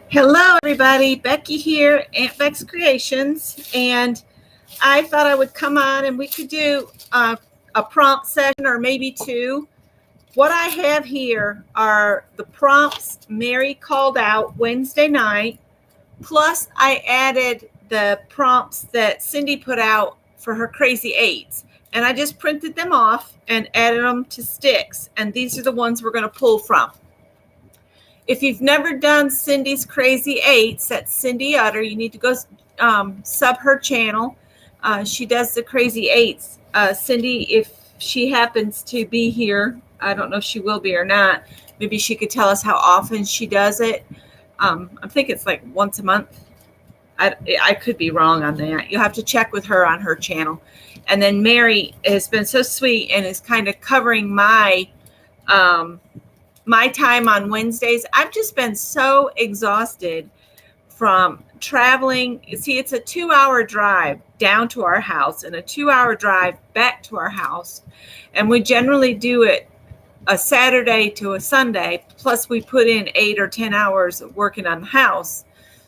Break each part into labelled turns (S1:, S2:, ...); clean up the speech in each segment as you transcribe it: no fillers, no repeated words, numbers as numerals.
S1: Hello, everybody. Becky here, Aunt Beck's Creations, and I thought I would come on and we could do a prompt session or maybe two. What I have here are the prompts Mary called out Wednesday night, plus I added the prompts that Cindy put out for her Crazy Eights, and I just printed them off and added them to sticks, and these are the ones we're going to pull from. If you've never done Cindy's Crazy Eights, that's Cindy Utter, you need to go sub her channel. She does the Crazy Eights. Cindy, if she happens to be here, I don't know if she will be or not, maybe she could tell us how often she does it. I think it's like once a month. I could be wrong on that. You'll have to check with her on her channel. And then Mary has been so sweet and is kind of covering my time on Wednesdays. I've just been so exhausted from traveling. See, it's a 2-hour drive down to our house and a 2-hour drive back to our house. And we generally do it a Saturday to a Sunday. Plus we put in 8 or 10 hours of working on the house.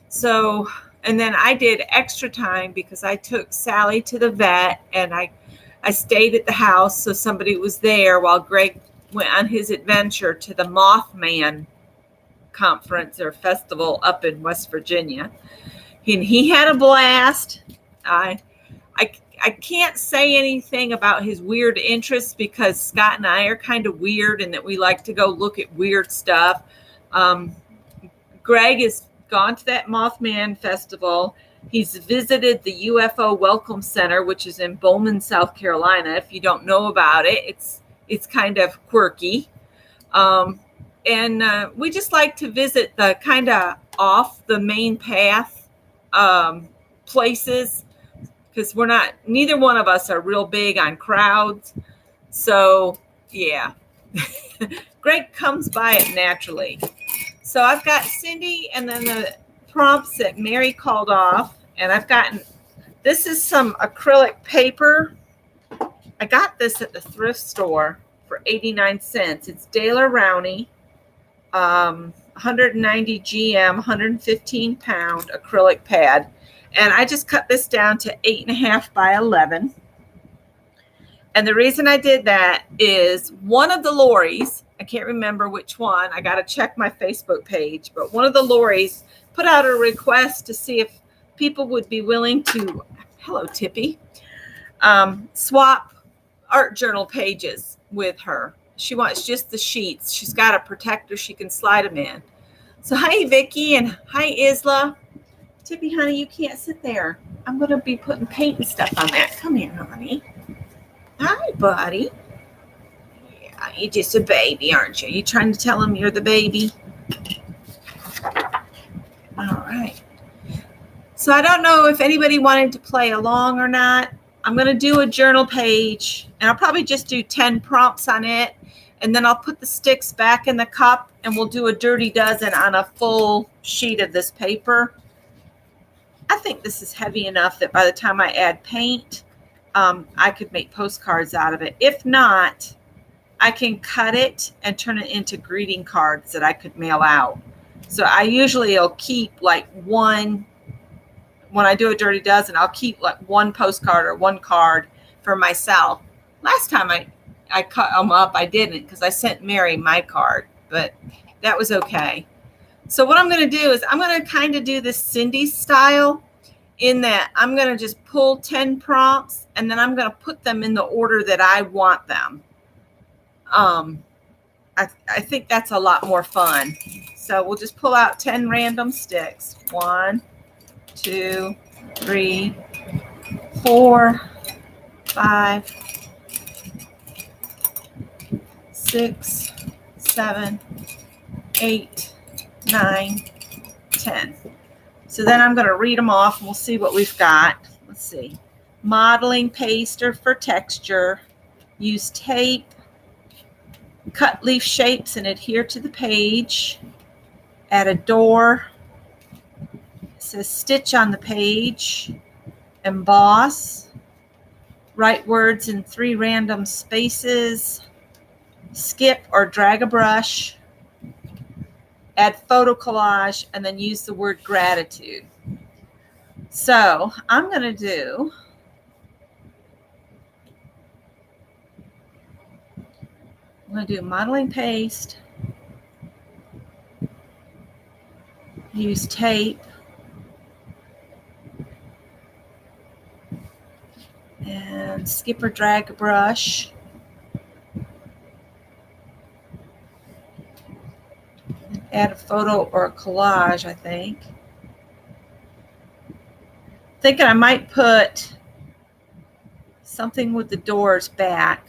S1: So, and then I did extra time because I took Sally to the vet and I stayed at the house. So somebody was there while Greg went on his adventure to the Mothman conference or festival up in West Virginia. And he had a blast. I can't say anything about his weird interests because Scott and I are kind of weird and that we like to go look at weird stuff. Greg has gone to that Mothman festival. He's visited the UFO Welcome Center, which is in Bowman, South Carolina. If you don't know about it, it's kind of quirky. And we just like to visit the kind of off the main path places because neither one of us are real big on crowds. So, yeah, Greg comes by it naturally. So I've got Cindy and then the prompts that Mary called off. And this is some acrylic paper. I got this at the thrift store for 89 cents. It's Daler Rowney, 190 GM, 115 pound acrylic pad. And I just cut this down to 8.5 by 11. And the reason I did that is one of the lorries, I can't remember which one, I got to check my Facebook page, but one of the lorries put out a request to see if people would be willing to, hello Tippy, swap art journal pages with her. She wants just the sheets. She's got a protector she can slide them in. So hi Vicky and hi Isla. Tippy, honey, you can't sit there. I'm going to be putting paint and stuff on that. Come here, honey. Hi, buddy. Yeah, you're just a baby, aren't you? You trying to tell him you're the baby? All right. So I don't know if anybody wanted to play along or not. I'm going to do a journal page, and I'll probably just do 10 prompts on it, and then I'll put the sticks back in the cup, and we'll do a dirty dozen on a full sheet of this paper. I think this is heavy enough that by the time I add paint, I could make postcards out of it. If not, I can cut it and turn it into greeting cards that I could mail out. So I usually will keep like one, when I do a dirty dozen, I'll keep like one postcard or one card for myself. Last time I cut them up, I didn't because I sent Mary my card, but that was okay. So what I'm going to do is I'm going to kind of do this Cindy style in that I'm going to just pull 10 prompts and then I'm going to put them in the order that I want them. I think that's a lot more fun. So we'll just pull out 10 random sticks. 1, 2, 3, 4, 5, 6, 7, 8, 9, 10. So then I'm going to read them off and we'll see what we've got. Let's see. Modeling paster for texture. Use tape. Cut leaf shapes and adhere to the page. Add a door. It says stitch on the page. Emboss. Write words in 3 random spaces. Skip or drag a brush. Add photo collage, and then use the word gratitude. So I'm going to do modeling paste, use tape, and skip or drag a brush. Add a photo or a collage, I think. Thinking I might put something with the doors back.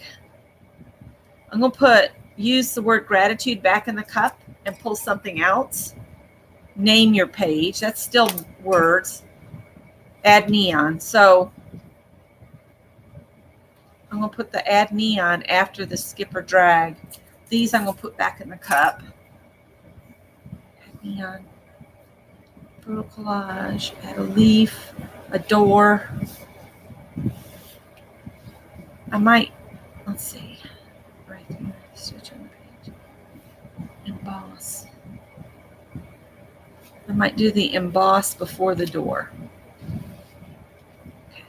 S1: I'm going to use the word gratitude back in the cup and pull something else. Name your page. That's still words. Add neon. So I'm going to put the add neon after the skip or drag. These I'm going to put back in the cup. Add neon. Photo collage. Add a leaf. A door. I might, let's see. Right there. Switch on the page. Emboss. I might do the emboss before the door. Okay.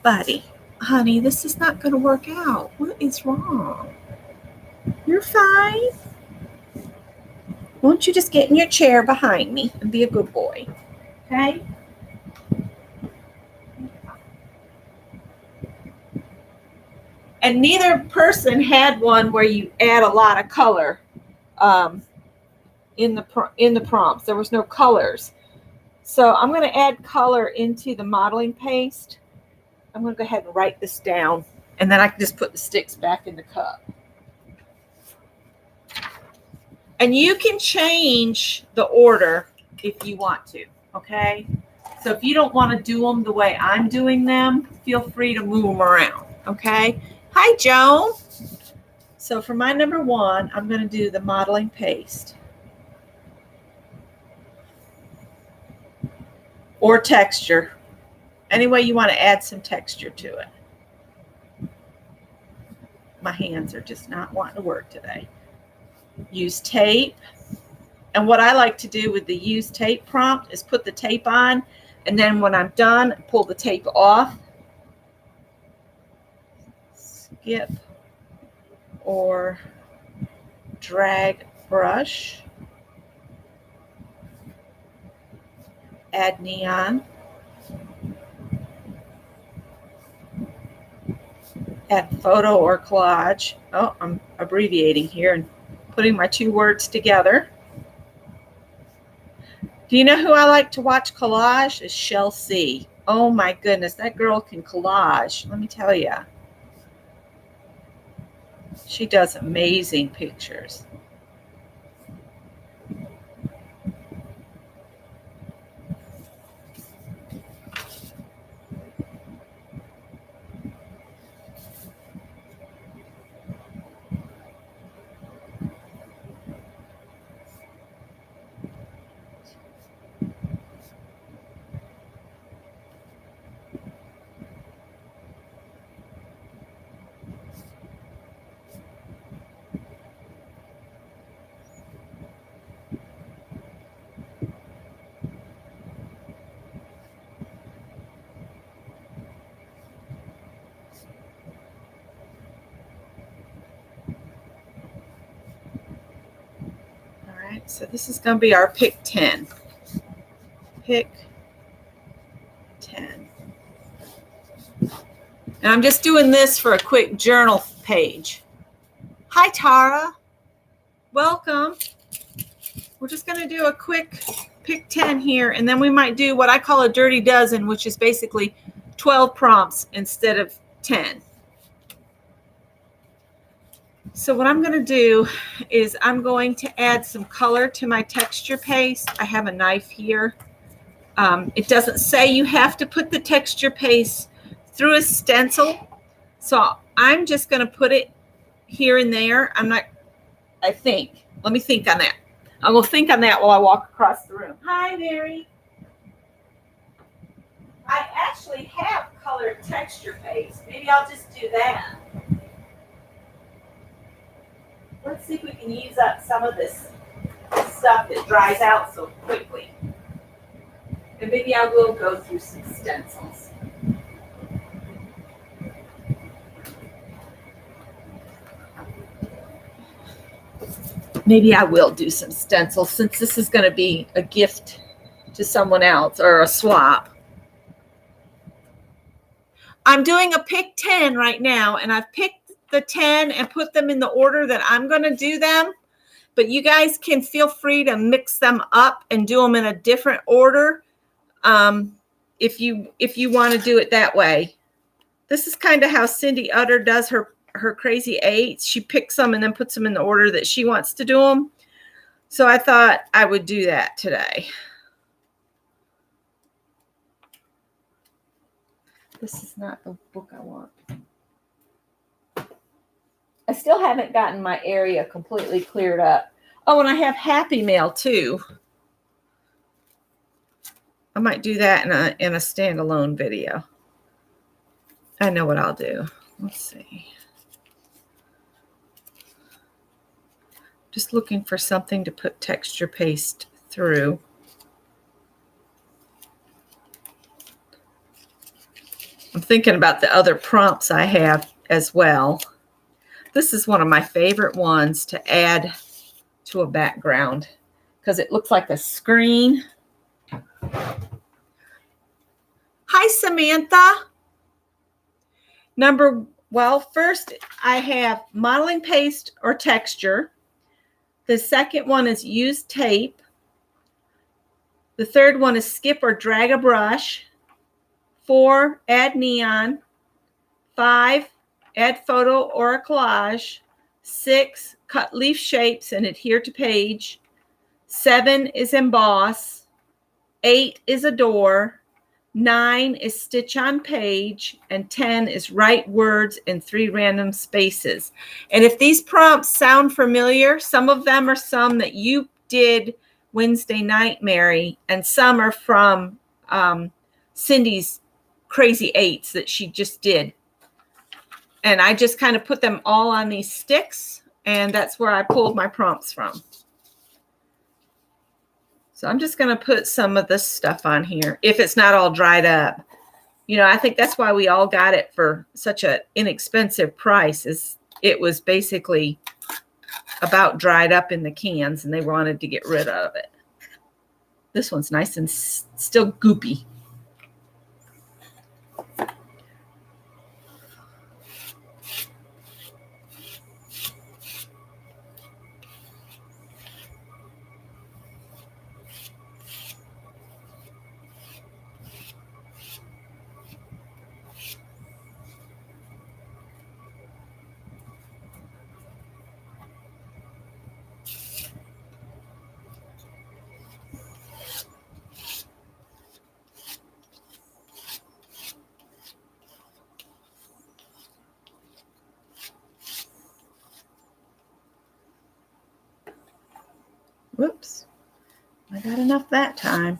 S1: Buddy, honey, this is not going to work out. What is wrong? You're fine. Won't you just get in your chair behind me and be a good boy? Okay? And neither person had one where you add a lot of color in the prompts. There was no colors. So I'm going to add color into the modeling paste. I'm going to go ahead and write this down, and then I can just put the sticks back in the cup. And you can change the order if you want to, okay? So if you don't want to do them the way I'm doing them, feel free to move them around, okay? Hi, Joan. So for my number 1, I'm going to do the modeling paste. Or texture. Any way you want to add some texture to it. My hands are just not wanting to work today. Use tape. And what I like to do with the use tape prompt is put the tape on, and then when I'm done, pull the tape off. Skip or drag brush. Add neon. Add photo or collage. Oh, I'm abbreviating here and putting my 2 words together. Do you know who I like to watch collage? Is Shel C. Oh my goodness, that girl can collage. Let me tell you. She does amazing pictures. So this is going to be our pick 10. Pick 10. And I'm just doing this for a quick journal page. Hi, Tara. Welcome. We're just going to do a quick pick 10 here, and then we might do what I call a dirty dozen, which is basically 12 prompts instead of 10. So what I'm going to do is I'm going to add some color to my texture paste. I have a knife here. It doesn't say you have to put the texture paste through a stencil. So I'm just going to put it here and there. Let me think on that. I'm going to think on that while I walk across the room. Hi, Mary. I actually have colored texture paste. Maybe I'll just do that. Let's see if we can use up some of this stuff that dries out so quickly. And maybe I will go through some stencils. Maybe I will do some stencils since this is going to be a gift to someone else or a swap. I'm doing a pick 10 right now, and I've picked the 10 and put them in the order that I'm going to do them. But you guys can feel free to mix them up and do them in a different order if you want to do it that way. This is kind of how Cindy Utter does her crazy eights. She picks them and then puts them in the order that she wants to do them. So I thought I would do that today. This is not the book I want. I still haven't gotten my area completely cleared up. Oh, and I have Happy Mail too. I might do that in a standalone video. I know what I'll do. Let's see. Just looking for something to put texture paste through. I'm thinking about the other prompts I have as well. This is one of my favorite ones to add to a background because it looks like a screen. Hi, Samantha. First I have modeling paste or texture. The second one is use tape. The third one is skip or drag a brush. 4, add neon. 5, add photo or a collage. 6, cut leaf shapes and adhere to page. 7 is emboss. 8 is adore. 9 is stitch on page, and 10 is write words in 3 random spaces. And if these prompts sound familiar, some of them are some that you did Wednesday night, Mary, and some are from Cindy's crazy eights that she just did. And I just kind of put them all on these sticks, and that's where I pulled my prompts from. So I'm just going to put some of this stuff on here if it's not all dried up. You know, I think that's why we all got it for such an inexpensive price, is it was basically about dried up in the cans and they wanted to get rid of it. This one's nice and still goopy. Whoops, I got enough that time.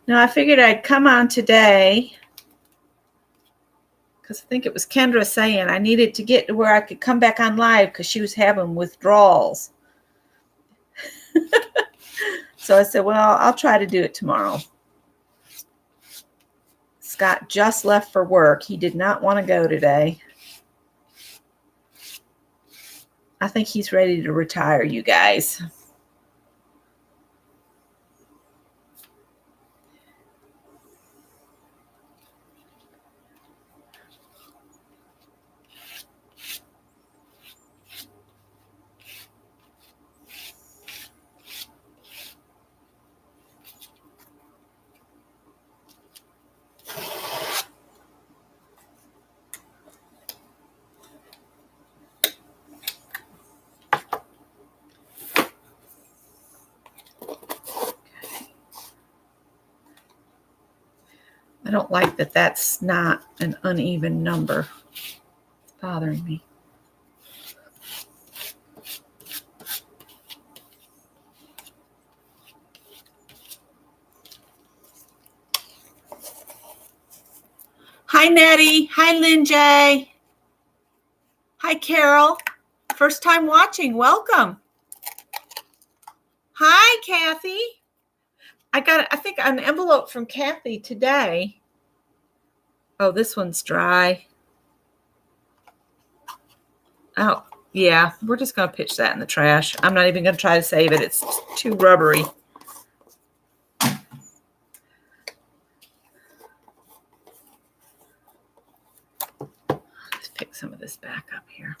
S1: Now I figured I'd come on today because I think it was Kendra saying I needed to get to where I could come back on live because she was having withdrawals. So I said, well, I'll try to do it tomorrow. Scott just left for work. He did not want to go today. I think he's ready to retire, you guys. I don't like that that's not an uneven number. It's bothering me. Hi, Nettie. Hi, Lynn J. Hi, Carol. First time watching. Welcome. Hi, Kathy. I got, I think, an envelope from Kathy today. Oh, this one's dry. Oh, yeah. We're just going to pitch that in the trash. I'm not even going to try to save it. It's too rubbery. Let's pick some of this back up here.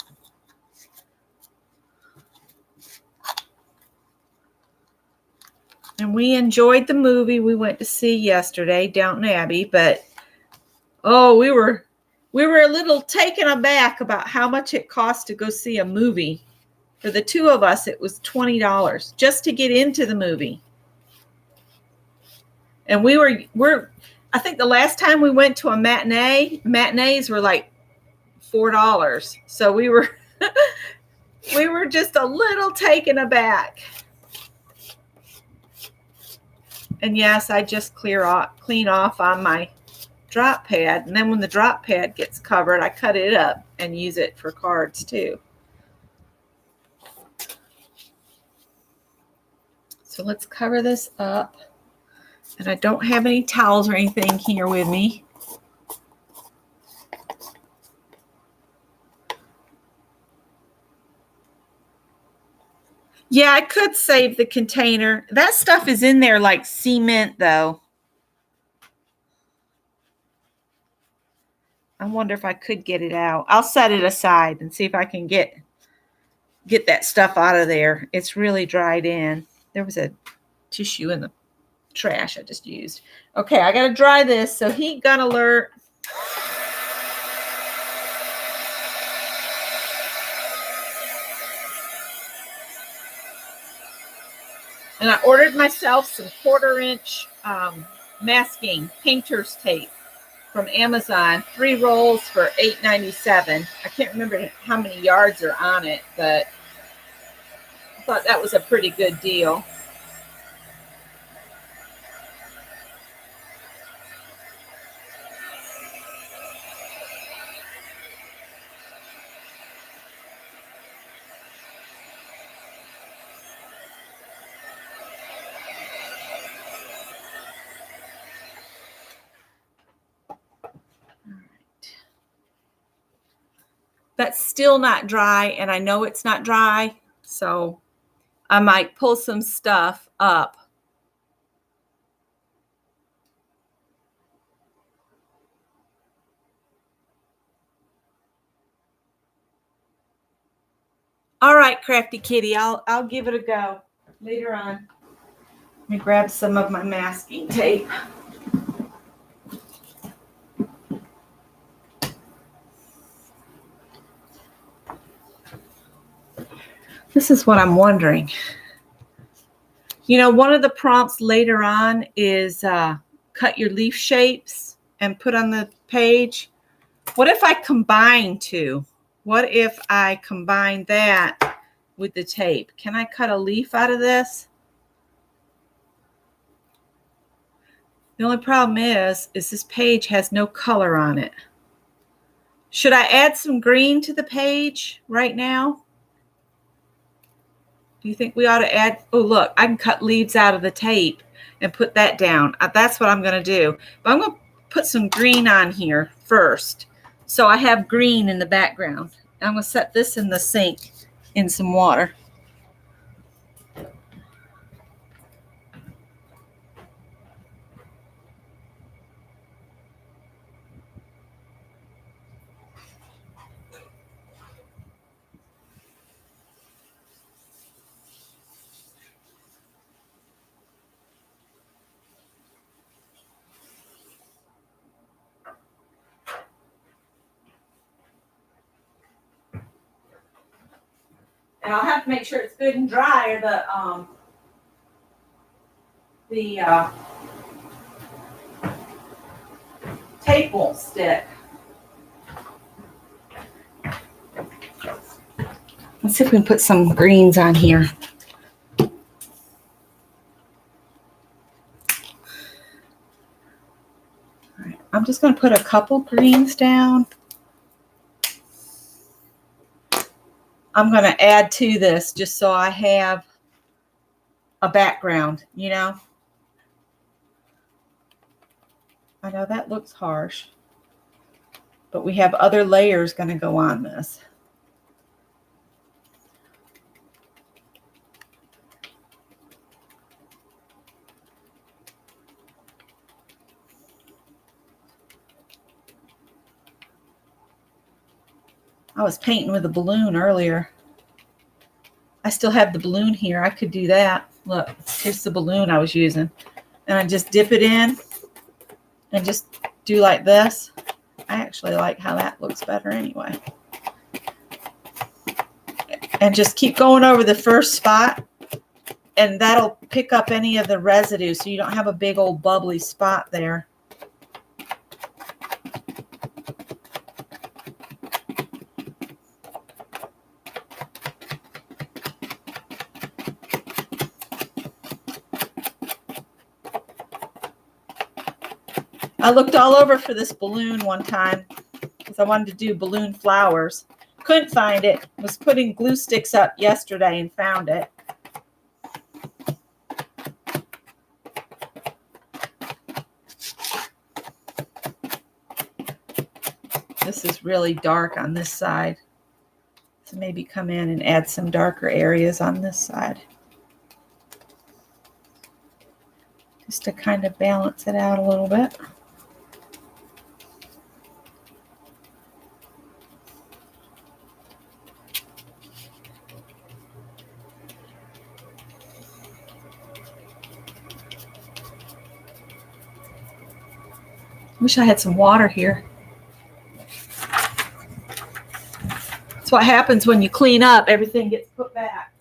S1: And we enjoyed the movie we went to see yesterday, Downton Abbey, but oh, we were a little taken aback about how much it cost to go see a movie. For the two of us, it was $20 just to get into the movie. And I think the last time we went to a matinees were like $4. So we were we were just a little taken aback. And yes, I just clean off on my drop pad. And then when the drop pad gets covered, I cut it up and use it for cards too. So let's cover this up. And I don't have any towels or anything here with me. Yeah, I could save the container. That stuff is in there like cement, though. I wonder if I could get it out. I'll set it aside and see if I can get that stuff out of there. It's really dried in. There was a tissue in the trash I just used. Okay, I got to dry this. So heat gun alert. And I ordered myself some 1/4-inch masking painter's tape from Amazon. 3 rolls for $8.97. I can't remember how many yards are on it, but I thought that was a pretty good deal. That's still not dry, and I know it's not dry, so I might pull some stuff up. All right, Crafty Kitty, I'll give it a go later on. Let me grab some of my masking tape. This is what I'm wondering. You know, one of the prompts later on is cut your leaf shapes and put on the page. What if I combine two? What if I combine that with the tape? Can I cut a leaf out of this? The only problem is this page has no color on it. Should I add some green to the page right now? Do you think we ought to add? Oh, look, I can cut leaves out of the tape and put that down. That's what I'm going to do. But I'm going to put some green on here first. So I have green in the background. I'm going to set this in the sink in some water. And I'll have to make sure it's good and dry, or the tape won't stick. Let's see if we can put some greens on here. All right, I'm just going to put a couple greens down. I'm going to add to this just so I have a background, you know. I know that looks harsh, but we have other layers going to go on this. I was painting with a balloon earlier. I still have the balloon here. I could do that. Look, here's the balloon I was using. And I just dip it in and just do like this. I actually like how that looks better anyway. And just keep going over the first spot, and that'll pick up any of the residue so you don't have a big old bubbly spot there. I looked all over for this balloon one time because I wanted to do balloon flowers. Couldn't find it. Was putting glue sticks up yesterday and found it. This is really dark on this side. So maybe come in and add some darker areas on this side. Just to kind of balance it out a little bit. Wish I had some water here. That's what happens when you clean up. Everything gets put back.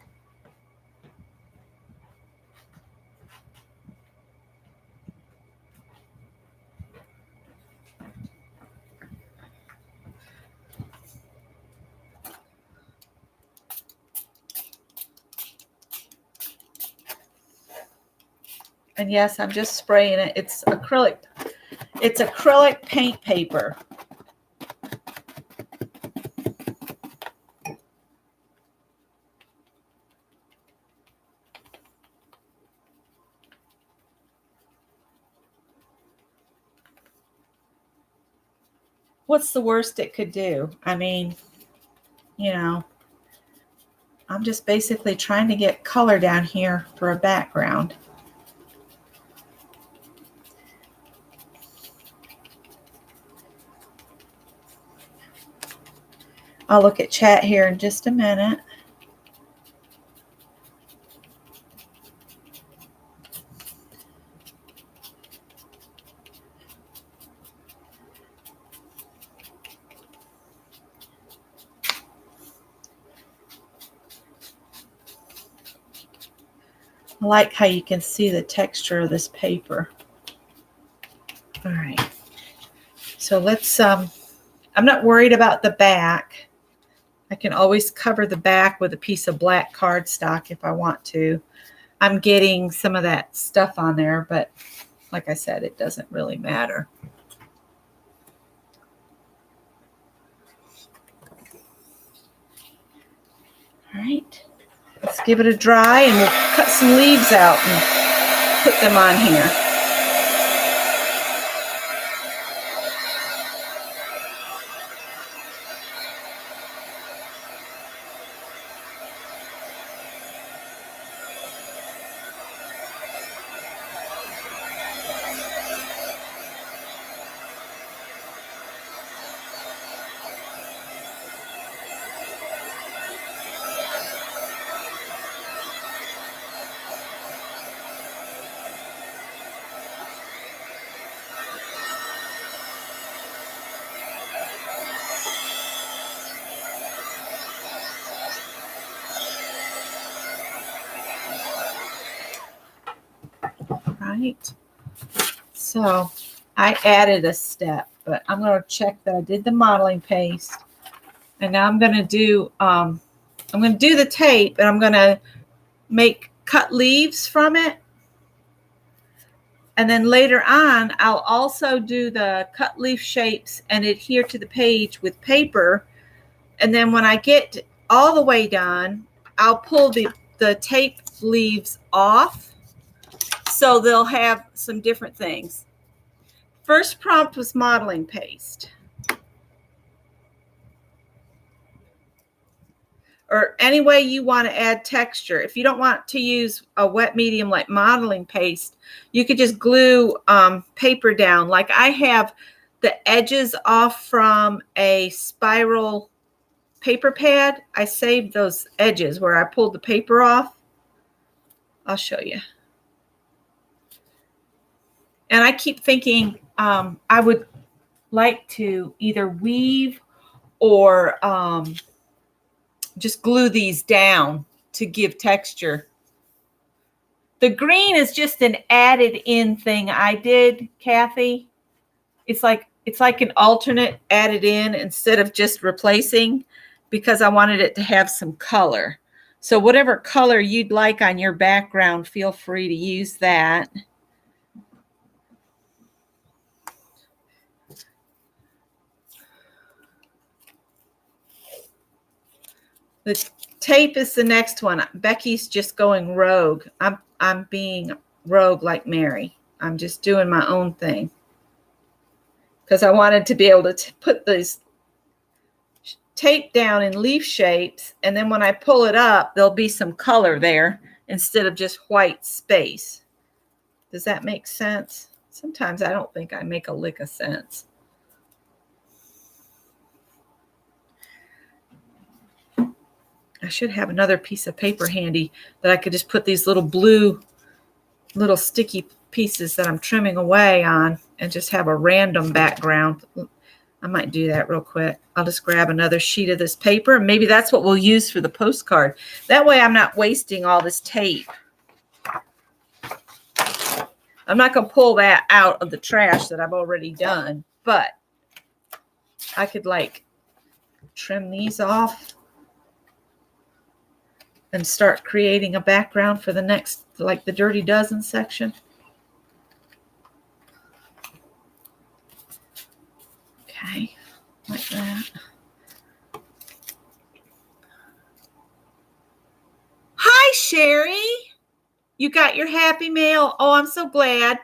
S1: And yes, I'm just spraying it. It's acrylic. It's acrylic paint paper. What's the worst it could do? I mean, you know, I'm just basically trying to get color down here for a background. I'll look at chat here in just a minute. I like how you can see the texture of this paper. All right. So let's, I'm not worried about the back. I can always cover the back with a piece of black cardstock if I want to. I'm getting some of that stuff on there, but like I said, it doesn't really matter. All right. Let's give it a dry, and we'll cut some leaves out and put them on here. Right. So I added a step, but I'm going to check that I did the modeling paste. And now I'm going to do, the tape, and I'm going to cut leaves from it. And then later on, I'll also do the cut leaf shapes and adhere to the page with paper. And then when I get all the way done, I'll pull the tape leaves off so they'll have some different things. First prompt was modeling paste. Or any way you want to add texture. If you don't want to use a wet medium like modeling paste, you could just glue paper down. Like I have the edges off from a spiral paper pad. I saved those edges where I pulled the paper off. I'll show you. And I keep thinking I would like to either weave or just glue these down to give texture. The green is just an added in thing I did, Kathy. It's like an alternate added in instead of just replacing, because I wanted it to have some color. So whatever color you'd like on your background, feel free to use that. The tape is the next one. Becky's just going rogue. I'm being rogue like Mary. I'm just doing my own thing because I wanted to be able to put this tape down in leaf shapes, and then when I pull it up, there'll be some color there instead of just white space. Does that make sense? Sometimes I don't think I make a lick of sense. I should have another piece of paper handy that I could just put these little blue, little sticky pieces that I'm trimming away on and just have a random background. I might do that real quick. I'll just grab another sheet of this paper. Maybe that's what we'll use for the postcard. That way I'm not wasting all this tape. I'm not going to pull that out of the trash that I've already done, but I could like trim these off and start creating a background for the next, like the Dirty Dozen section. Okay, like that. Hi, Sherry. You got your happy mail. Oh, I'm so glad.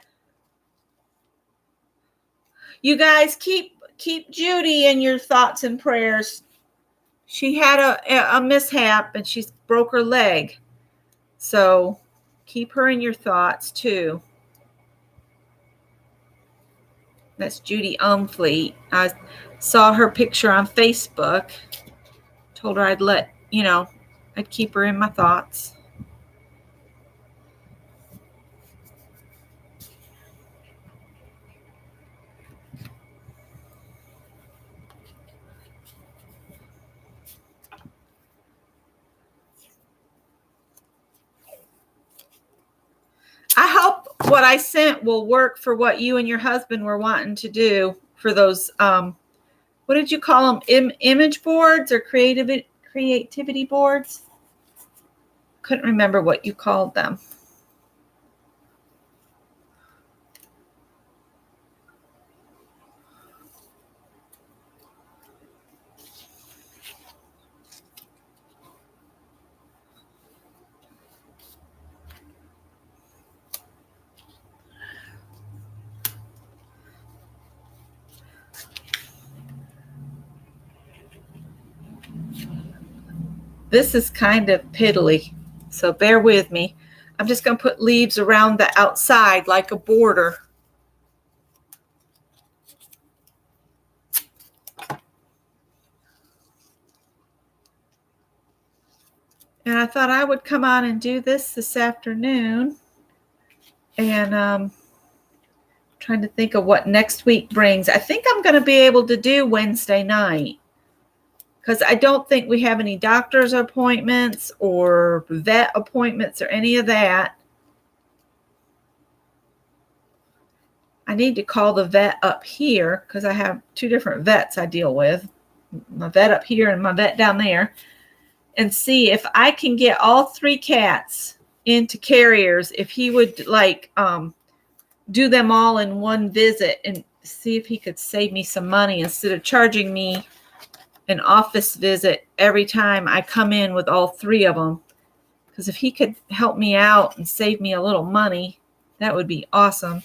S1: You guys keep Judy in your thoughts and prayers. She had a mishap and she broke her leg. So keep her in your thoughts too. That's Judy Umfleet. I saw her picture on Facebook. Told her I'd keep her in my thoughts. I hope what I sent will work for what you and your husband were wanting to do for those, what did you call them? Image boards or creativity boards? Couldn't remember what you called them. This is kind of piddly, so bear with me. I'm just going to put leaves around the outside like a border. And I thought I would come on and do this afternoon. And trying to think of what next week brings. I think I'm going to be able to do Wednesday night, because I don't think we have any doctor's appointments or vet appointments or any of that. I need to call the vet up here because I have two different vets I deal with. My vet up here and my vet down there. And see if I can get all three cats into carriers. If he would like do them all in one visit and see if he could save me some money instead of charging me an office visit every time I come in with all 3 of them. Because if he could help me out and save me a little money, that would be awesome.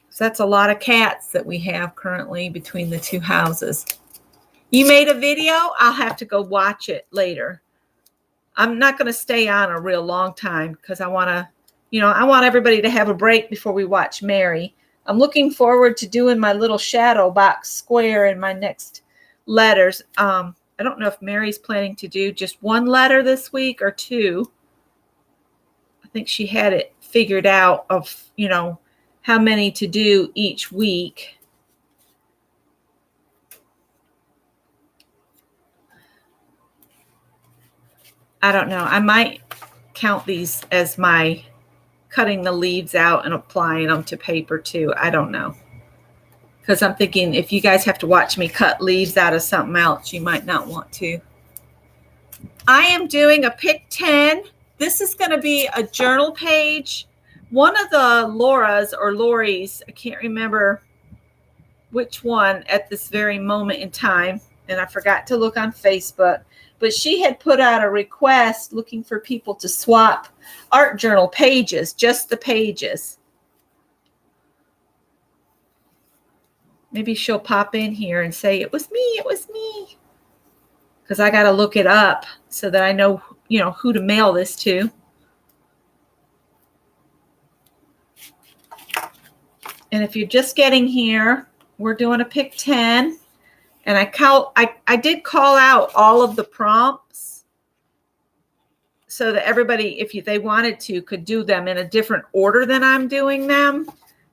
S1: So that's a lot of cats that we have currently between the 2 houses. You made a video? I'll have to go watch it later. I'm not going to stay on a real long time because I want to, I want everybody to have a break before we watch Mary. I'm looking forward to doing my little shadow box square in my next letters. I don't know if Mary's planning to do just 1 letter this week or 2. I think she had it figured out of, how many to do each week. I don't know. I might count these as my cutting the leaves out and applying them to paper too. I don't know. Because I'm thinking if you guys have to watch me cut leaves out of something else, you might not want to. I am doing a Pick 10. This is going to be a journal page. One of the Laura's or Lori's, I can't remember which one at this very moment in time, and I forgot to look on Facebook, but she had put out a request looking for people to swap art journal pages, just the pages. Maybe she'll pop in here and say, it was me. Because I got to look it up so that I know, who to mail this to. And if you're just getting here, we're doing a Pick 10. And I did call out all of the prompts so that everybody, if they wanted to, could do them in a different order than I'm doing them.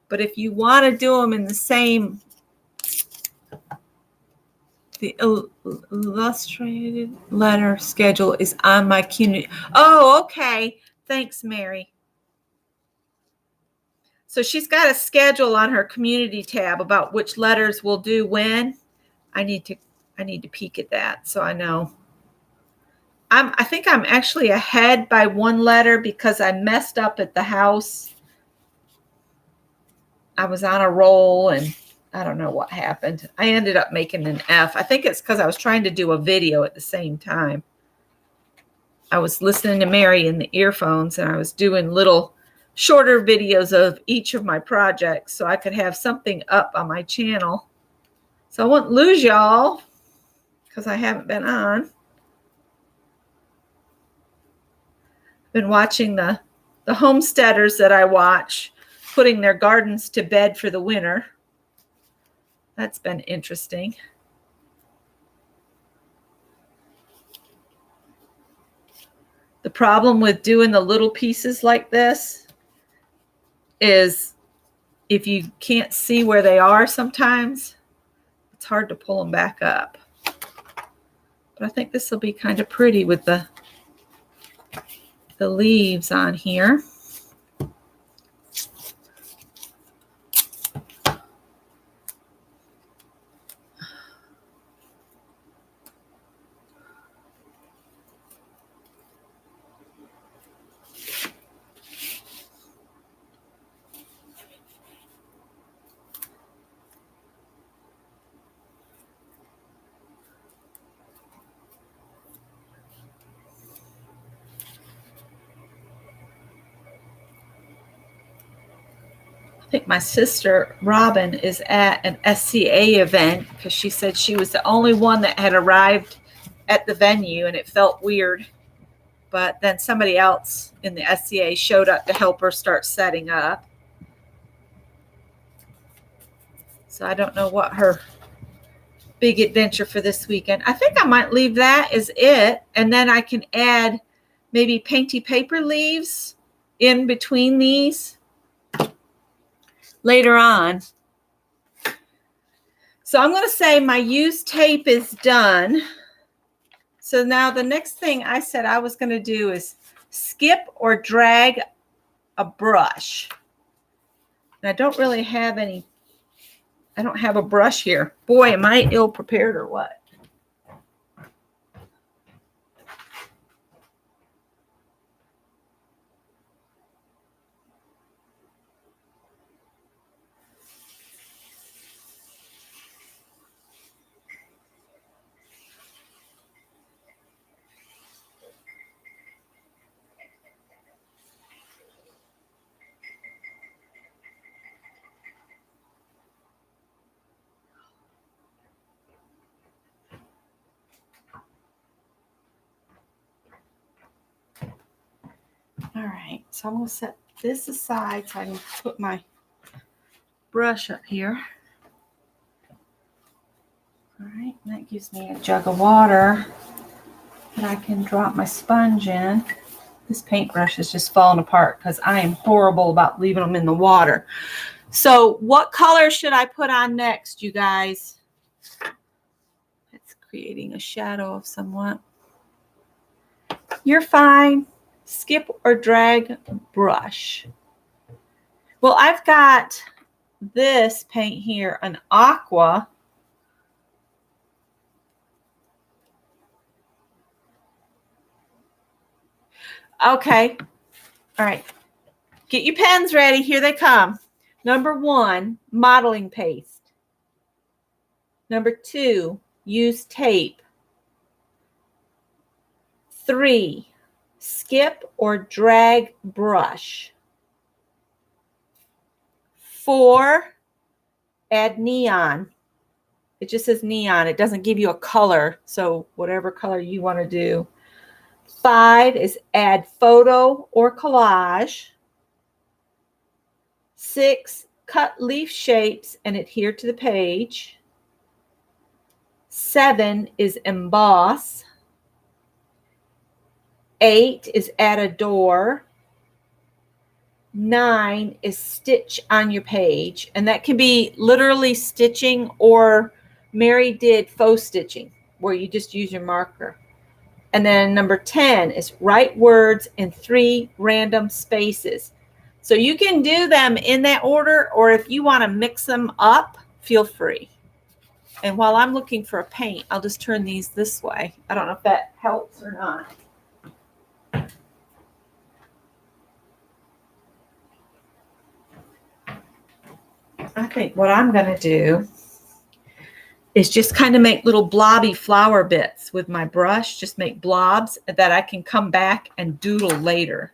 S1: But if you want to do them in the same, the illustrated letter schedule is on my community. Oh, okay. Thanks, Mary. So she's got a schedule on her community tab about which letters we'll do when. I need to peek at that so I know. I think I'm actually ahead by 1 letter because I messed up at the house. I was on a roll and I don't know what happened. I ended up making an F. I think it's because I was trying to do a video at the same time. I was listening to Mary in the earphones and I was doing little shorter videos of each of my projects so I could have something up on my channel. So I won't lose y'all because I haven't been on. Been watching the homesteaders that I watch putting their gardens to bed for the winter. That's been interesting. The problem with doing the little pieces like this is if you can't see where they are sometimes, it's hard to pull them back up. But I think this will be kind of pretty with the leaves on here. I think my sister Robin is at an SCA event because she said she was the only one that had arrived at the venue and it felt weird. But then somebody else in the SCA showed up to help her start setting up. So I don't know what her big adventure for this weekend. I think I might leave that as it. And then I can add maybe painty paper leaves in between these later on. So I'm going to say my used tape is done. So now the next thing I said I was going to do is skip or drag a brush. And I don't really have any. I don't have a brush here. Boy, am I ill prepared or what? All right, so I'm going to set this aside so I can put my brush up here. All right, and that gives me a jug of water that I can drop my sponge in. This paintbrush is just falling apart because I am horrible about leaving them in the water. So what color should I put on next, you guys? It's creating a shadow of somewhat. You're fine. Skip or drag brush. Well, I've got this paint here, an aqua. Okay. All right. Get your pens ready. Here they come. Number 1, modeling paste. Number 2, use tape. 3, skip or drag brush. 4, add neon. It just says neon. It doesn't give you a color, so whatever color you want to do. 5 is add photo or collage. 6, cut leaf shapes and adhere to the page. 7 is emboss. 8 is add a door. 9 is stitch on your page, and that can be literally stitching, or Mary did faux stitching where you just use your marker. And then number 10 is write words in 3 random spaces. So you can do them in that order, or if you want to mix them up, feel free. And while I'm looking for a paint, I'll just turn these this way. I don't know if that helps or not. I think what I'm going to do is just kind of make little blobby flower bits with my brush, just make blobs that I can come back and doodle later.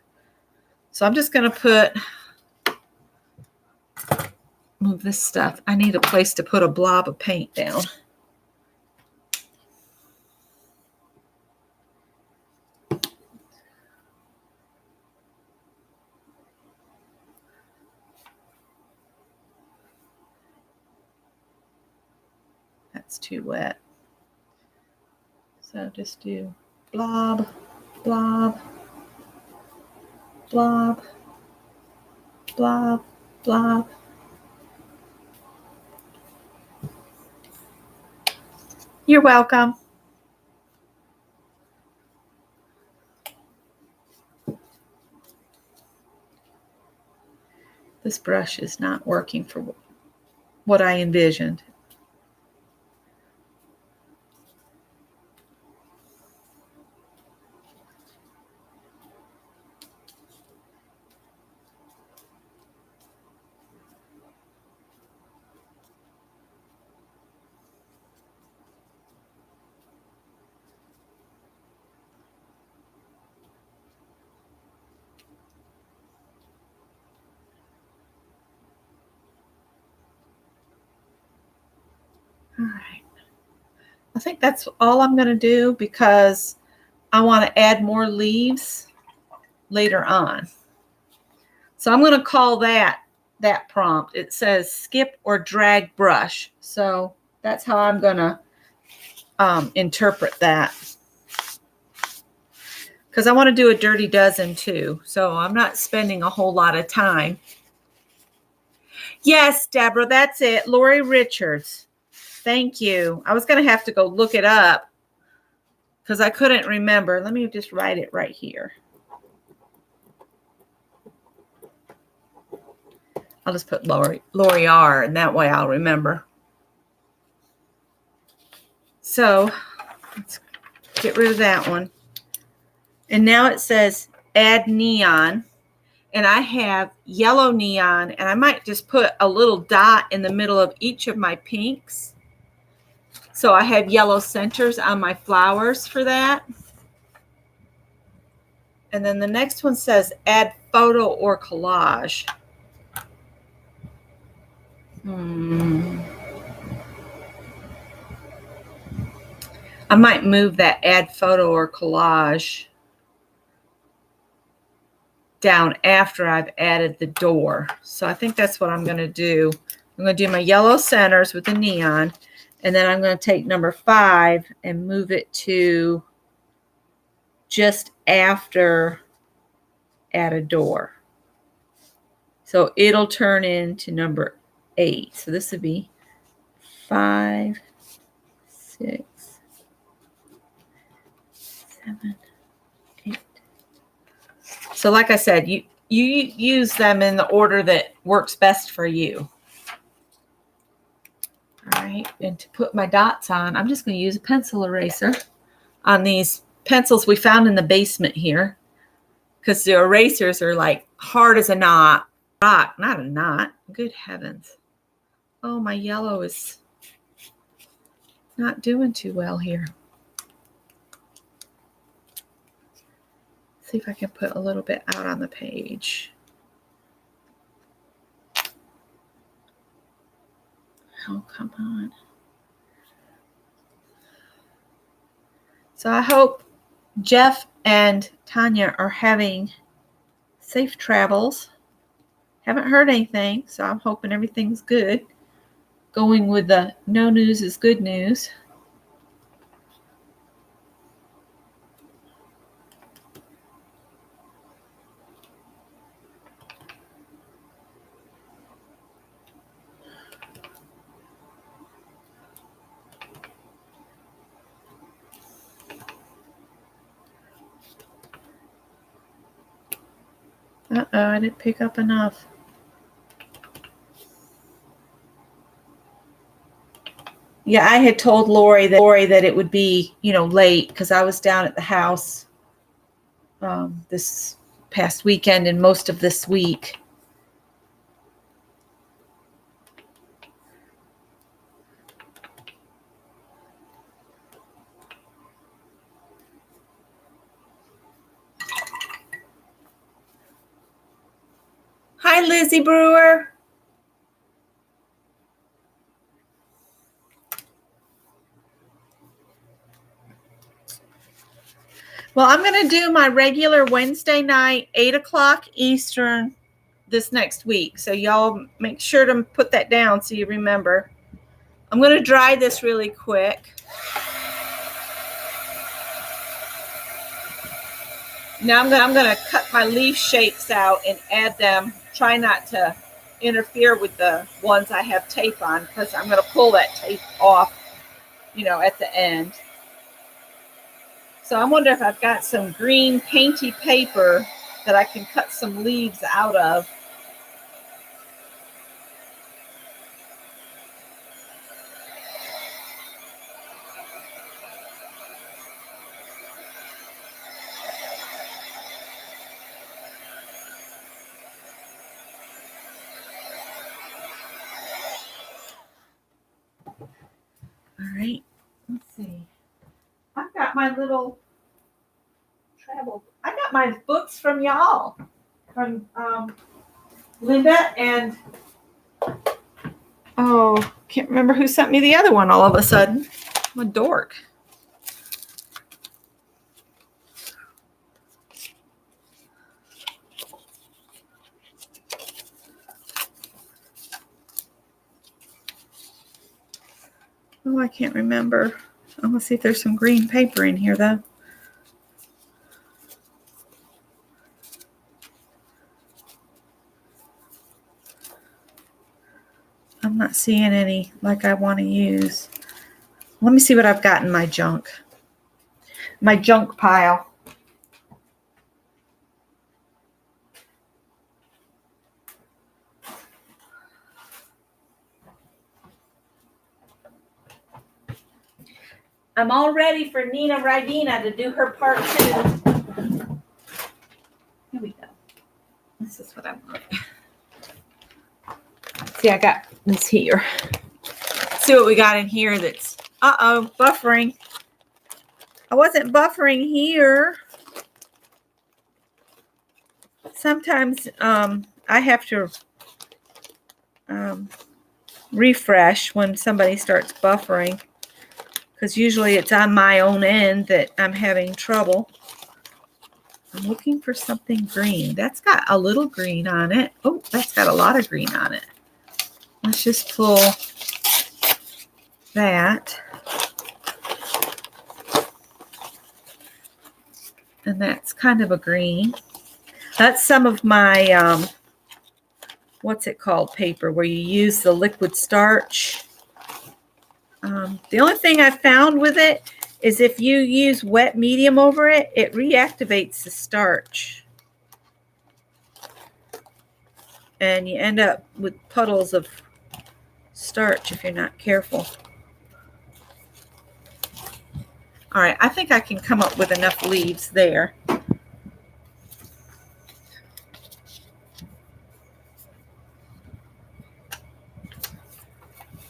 S1: So I'm just going to move this stuff. I need a place to put a blob of paint down. That's too wet. So just do blob, blob, blob, blob, blob. You're welcome. This brush is not working for what I envisioned. All right. I think that's all I'm going to do because I want to add more leaves later on. So I'm going to call that prompt. It says skip or drag brush. So that's how I'm going to interpret that. Because I want to do a dirty dozen too. So I'm not spending a whole lot of time. Yes, Deborah, that's it. Lori Richards. Thank you. I was going to have to go look it up because I couldn't remember. Let me just write it right here. I'll just put Lori R, and that way I'll remember. So let's get rid of that one. And now it says add neon. And I have yellow neon, and I might just put a little dot in the middle of each of my pinks. So I have yellow centers on my flowers for that. And then the next one says add photo or collage. I might move that add photo or collage. down after I've added the door. So I think that's what I'm going to do. I'm going to do my yellow centers with the neon, and then I'm going to take number 5 and move it to just after add a door. So it'll turn into number 8. So this would be 5, 6, 7, 8. So like I said, you use them in the order that works best for you. All right, and to put my dots on, I'm just going to use a pencil eraser on these pencils we found in the basement here, because the erasers are like hard as a rock, not a knot. Good heavens. Oh, my yellow is not doing too well here. See if I can put a little bit out on the page. Oh, come on. So I hope Jeff and Tanya are having safe travels. Haven't heard anything, so I'm hoping everything's good. Going with the no news is good news. Uh-oh, I didn't pick up enough. Yeah, I had told Lori that it would be, late because I was down at the house this past weekend and most of this week. Hi, Lizzie Brewer. Well, I'm going to do my regular Wednesday night, 8 o'clock Eastern this next week. So y'all make sure to put that down so you remember. I'm going to dry this really quick. Now I'm going to cut my leaf shapes out and add them. Try not to interfere with the ones I have tape on because I'm going to pull that tape off, at the end. So I wonder if I've got some green painty paper that I can cut some leaves out of. All right, let's see. I've got my little travel. I got my books from y'all, from Linda and can't remember who sent me the other one all of a sudden. I'm a dork. Oh, I can't remember. I'm gonna see if there's some green paper in here though. I'm not seeing any like I want to use. Let me see what I've got in my junk. My junk pile. I'm all ready for Nina Rydina to do her part 2. Here we go. This is what I want. See, I got this here. See what we got in here that's, buffering. I wasn't buffering here. Sometimes I have to refresh when somebody starts buffering, because usually it's on my own end that I'm having trouble. I'm looking for something green. That's got a little green on it. Oh, that's got a lot of green on it. Let's just pull that. And that's kind of a green. That's some of my, what's it called, paper, where you use the liquid starch. The only thing I found with it is if you use wet medium over it, it reactivates the starch. And you end up with puddles of starch if you're not careful. All right, I think I can come up with enough leaves there.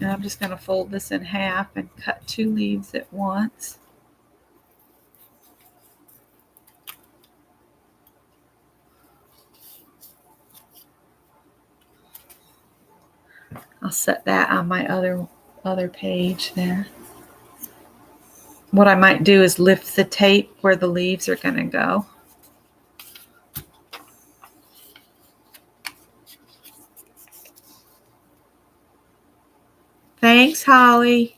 S1: And I'm just going to fold this in half and cut 2 leaves at once. I'll set that on my other page there. What I might do is lift the tape where the leaves are going to go. Thanks, Holly.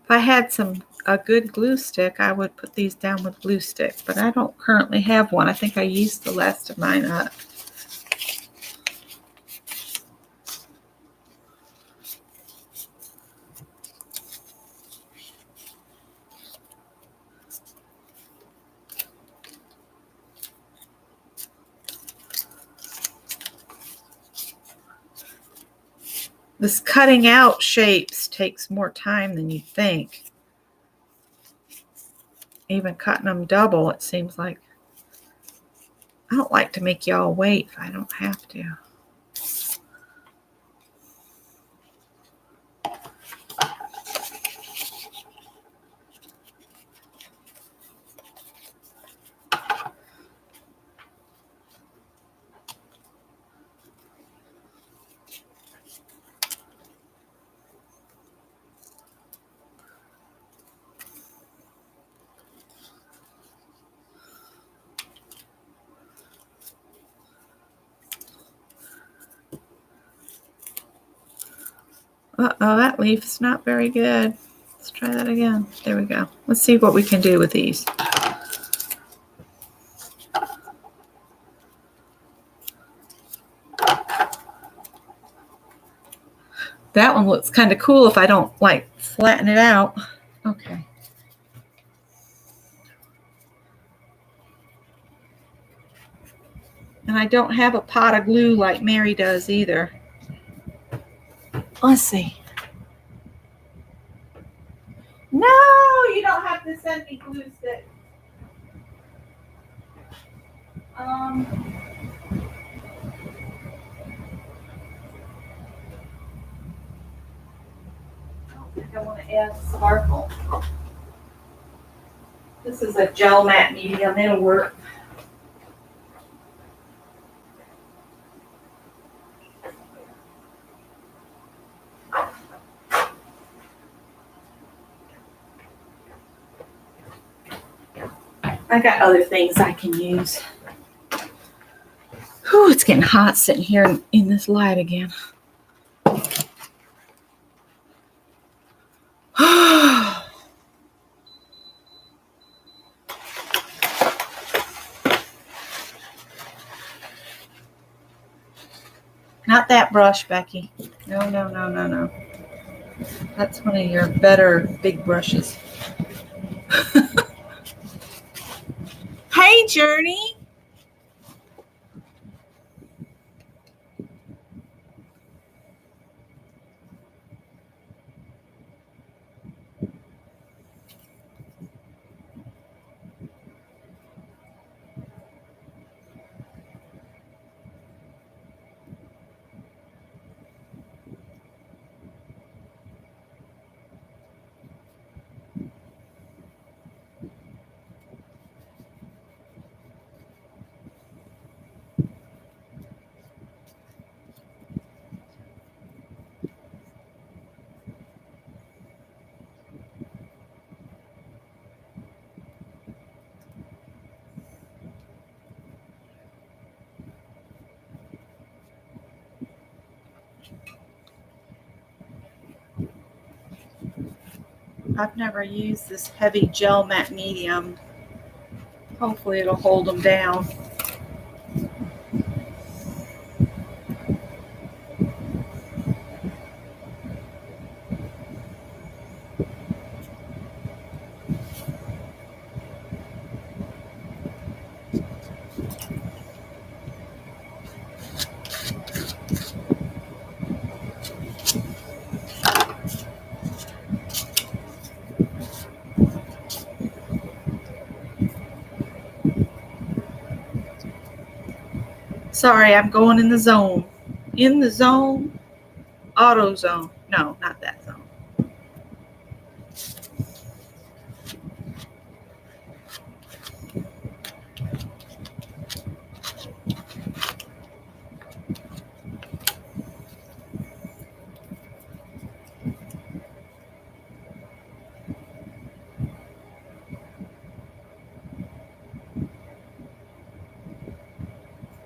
S1: If I had a good glue stick, I would put these down with glue stick, but I don't currently have one. I think I used the last of mine up. This cutting out shapes takes more time than you'd think. Even cutting them double, it seems like. I don't like to make y'all wait if I don't have to. Uh-oh, that leaf's not very good. Let's try that again. There we go. Let's see what we can do with these. That one looks kind of cool if I don't, like, flatten it out. Okay. And I don't have a pot of glue like Mary does either. Let's see. No, you don't have to send me glue sticks. I don't think I want to add sparkle. This is a gel matte medium. It'll work. I got other things I can use. Whew, it's getting hot sitting here in this light again. Not that brush, Becky. No, no, no, no, no. That's one of your better big brushes. Hey, Journey. I've never used this heavy gel matte medium. Hopefully it'll hold them down. Sorry, I'm going in the zone. In the zone. Auto zone. No, not that zone.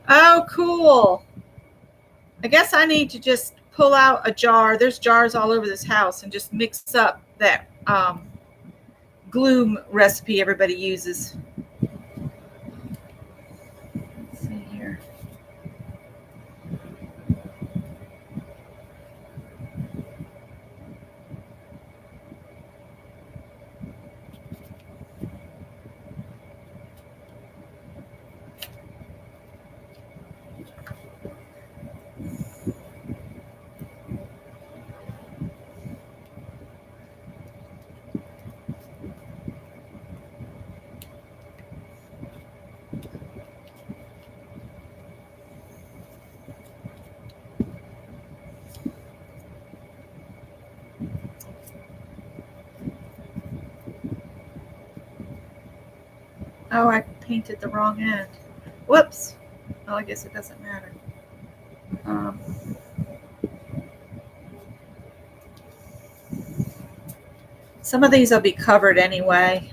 S1: Oh, cool. I guess I need to just pull out a jar. There's jars all over this house, and just mix up that glue recipe everybody uses. Let's see here. Oh, I painted the wrong end. Whoops. Well, I guess it doesn't matter. Some of these will be covered anyway.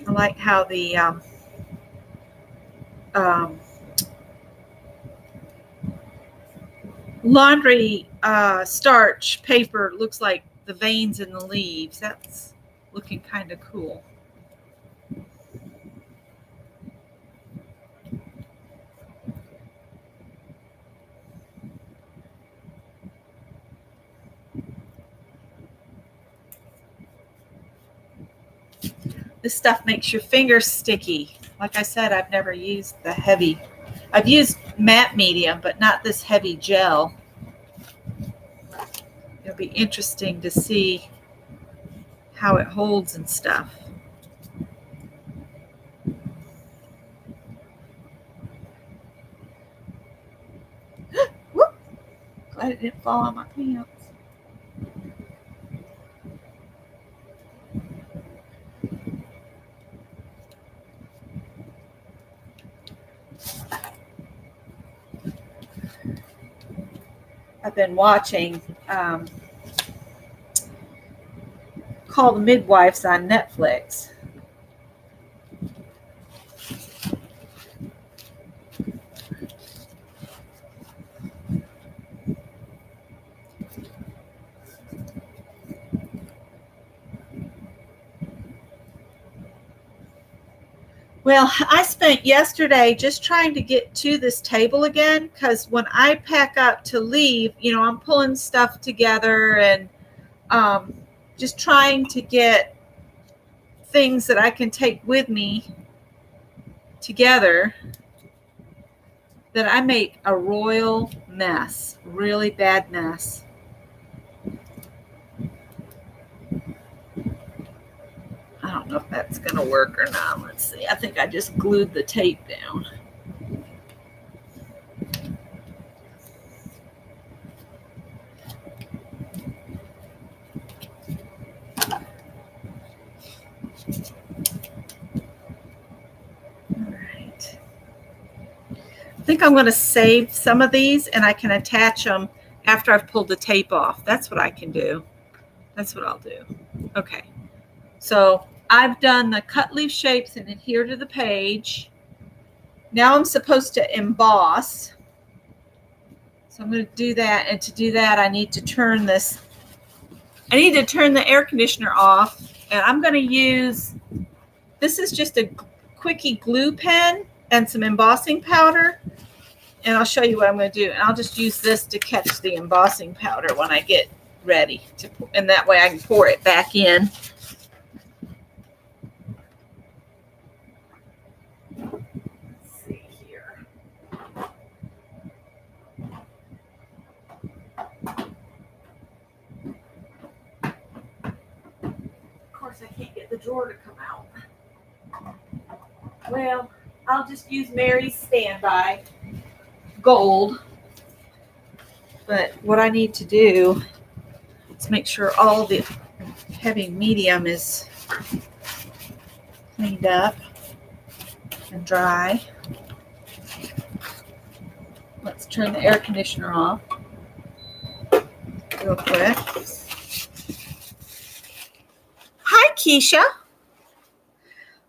S1: I like how the laundry starch paper looks like the veins in the leaves. That's looking kind of cool. This stuff makes your fingers sticky. Like I said, I've never used the heavy. I've used matte medium, but not this heavy gel. It'll be interesting to see how it holds and stuff. Whoop! Glad it didn't fall on my pants. I've been watching Call the Midwives on Netflix. Well, I spent yesterday just trying to get to this table again, because when I pack up to leave, I'm pulling stuff together and just trying to get things that I can take with me together, that I make a royal mess, really bad mess. I don't know if that's going to work or not. Let's see. I think I just glued the tape down. think I'm going to save some of these and I can attach them after I've pulled the tape off. That's what I can do. That's what I'll do. Okay. So I've done the cut leaf shapes and adhere to the page. Now I'm supposed to emboss. So I'm going to do that. And to do that, I need to turn this. I need to turn the air conditioner off. And I'm going to use, this is just a quickie glue pen and some embossing powder. And I'll show you what I'm going to do. And I'll just use this to catch the embossing powder when I get ready. And that way I can pour it back in. Let's see here. Of course, I can't get the drawer to come out. Well, I'll just use Mary's Standby Gold. But what I need to do is make sure all the heavy medium is cleaned up and dry. Let's turn the air conditioner off real quick. Hi, Keisha.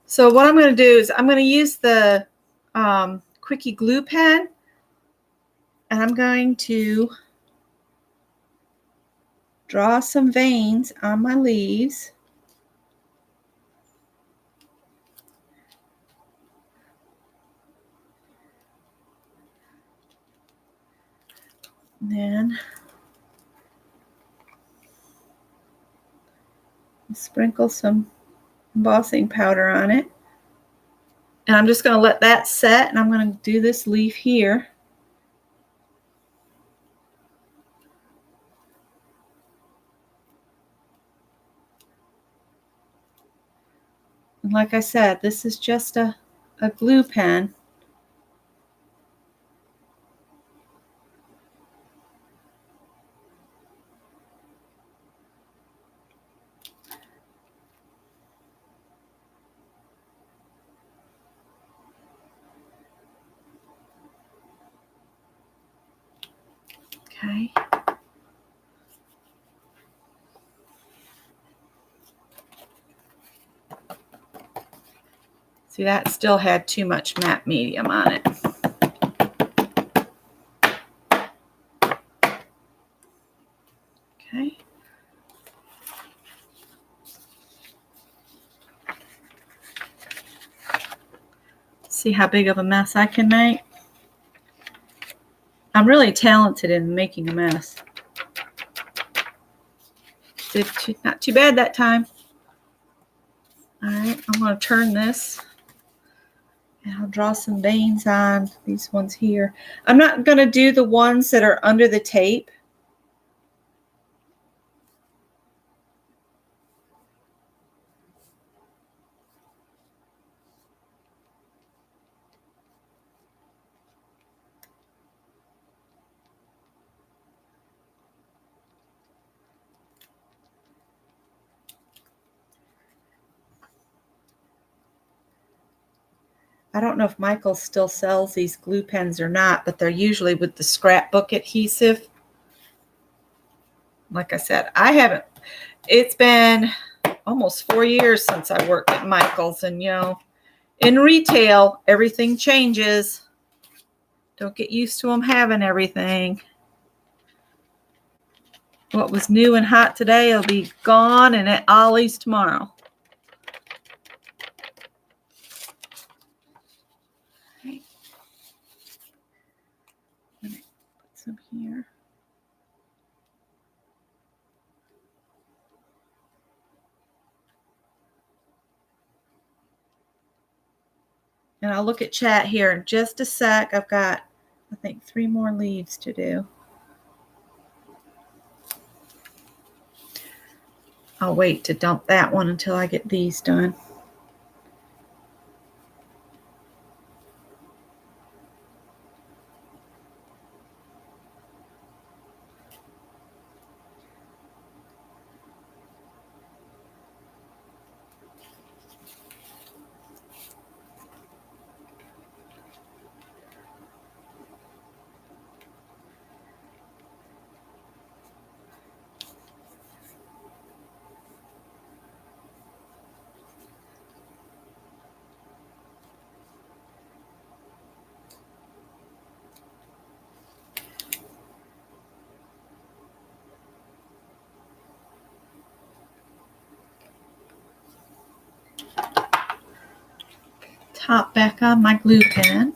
S1: So what I'm going to do is I'm going to use the quickie glue pen, and I'm going to draw some veins on my leaves. And then sprinkle some embossing powder on it. And I'm just going to let that set, and I'm going to do this leaf here. And like I said, this is just a glue pen. Okay. See, that still had too much matte medium on it. Okay. See how big of a mess I can make? I'm really talented in making a mess. Not too bad that time. All right, I'm going to turn this. And I'll draw some veins on these ones here. I'm not going to do the ones that are under the tape. I don't know if Michael still sells these glue pens or not, but they're usually with the scrapbook adhesive. Like I said, I haven't. It's been almost 4 years since I worked at Michael's, and you know, in retail, everything changes. Don't get used to them having everything. What was new and hot today will be gone and at Ollie's tomorrow. Okay. Put some here. And I'll look at chat here in just a sec. I've got, I think, 3 more leaves to do. I'll wait to dump that one until I get these done. pop back on my glue pen.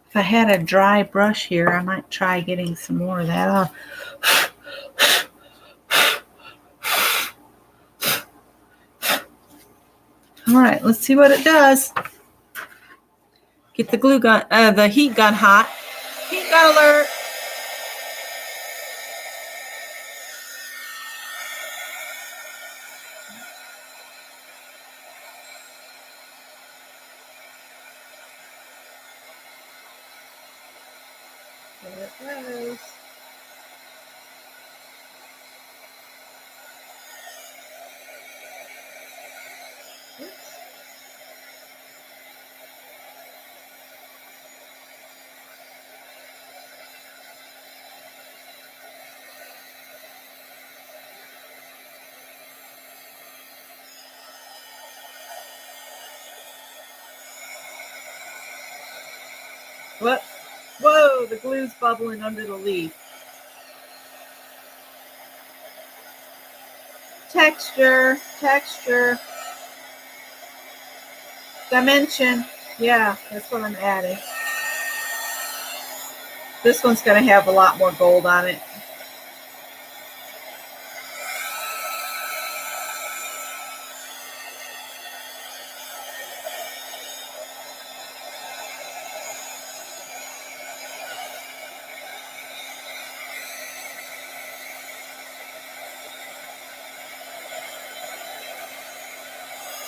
S1: If I had a dry brush here, I might try getting some more of that off. All right, let's see what it does. Get the glue gun, the heat gun hot. Heat gun alert. There it goes. What? Whoa, the glue's bubbling under the leaf. Texture, dimension. Yeah, that's what I'm adding. This one's going to have a lot more gold on it.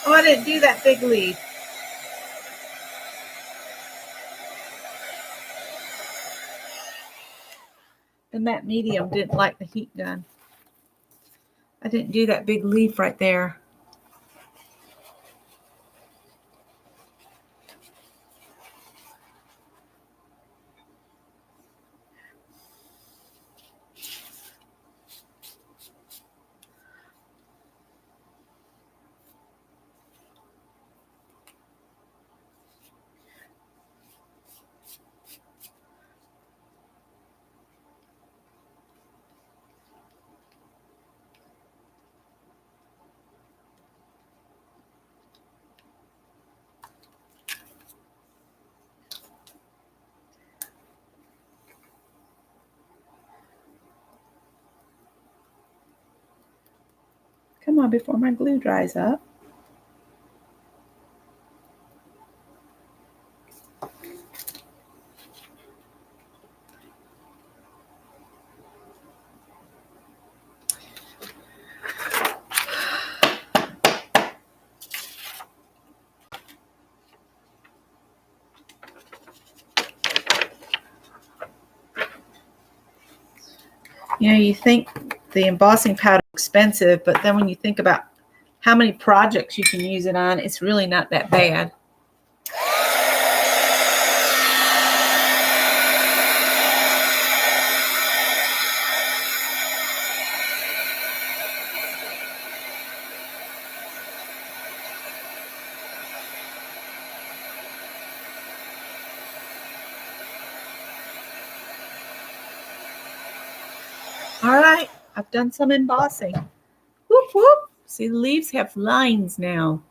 S1: Oh, I didn't do that big leaf. The matte medium didn't like the heat gun. I didn't do that big leaf right there. Come on, before my glue dries up. You know, you think the embossing powder is expensive, but then when you think about how many projects you can use it on, it's really not that bad. All right, I've done some embossing. Whoop, whoop. See, the leaves have lines now.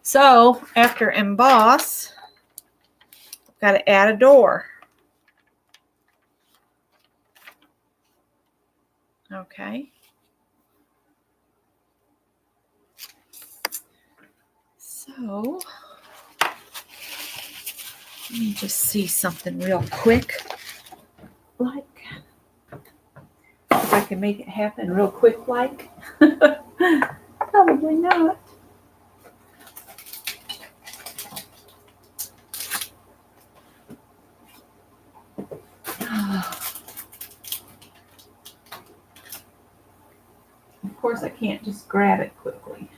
S1: So after emboss, I've got to add a door. Okay. So let me just see something real quick. Like, if I can make it happen real quick, like. Probably not. Of course, I can't just grab it quickly.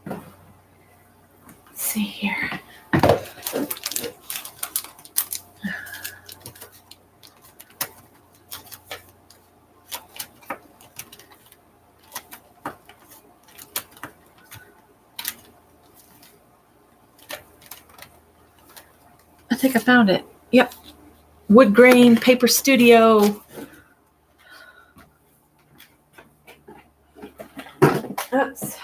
S1: Let's see here. I think I found it. Yep. Wood grain paper studio. Oops.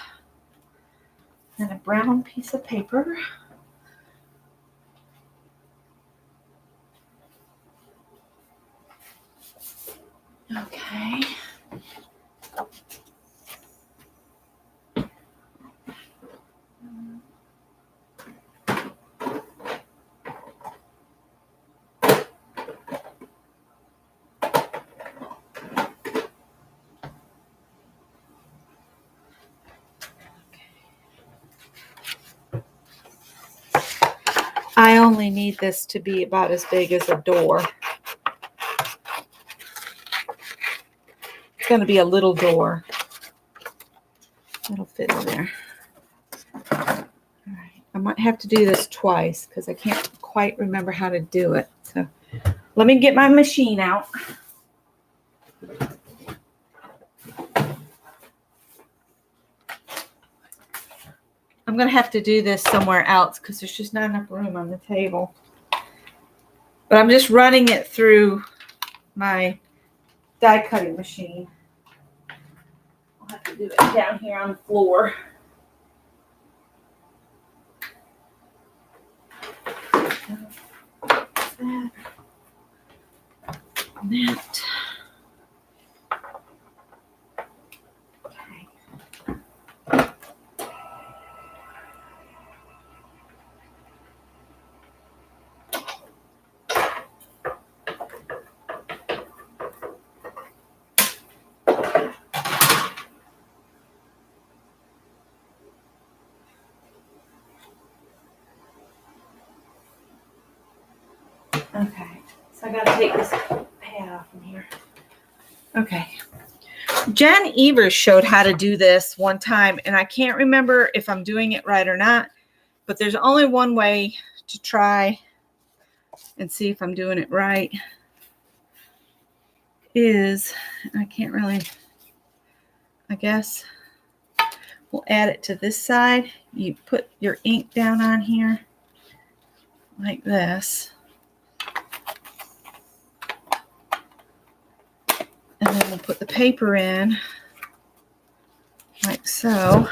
S1: And a brown piece of paper. Okay. I only need this to be about as big as a door. It's going to be a little door. It'll fit in there. All right. I might have to do this twice because I can't quite remember how to do it. So let me get my machine out. I'm going to have to do this somewhere else because there's just not enough room on the table. But I'm just running it through my die cutting machine. I'll have to do it down here on the floor. That. Okay, so I gotta take this pad off from here. Okay. Jen Evers showed how to do this one time, and I can't remember if I'm doing it right or not, but there's only one way to try and see if I'm doing it right. I can't really, I guess we'll add it to this side. You put your ink down on here like this. And then we'll put the paper in like so.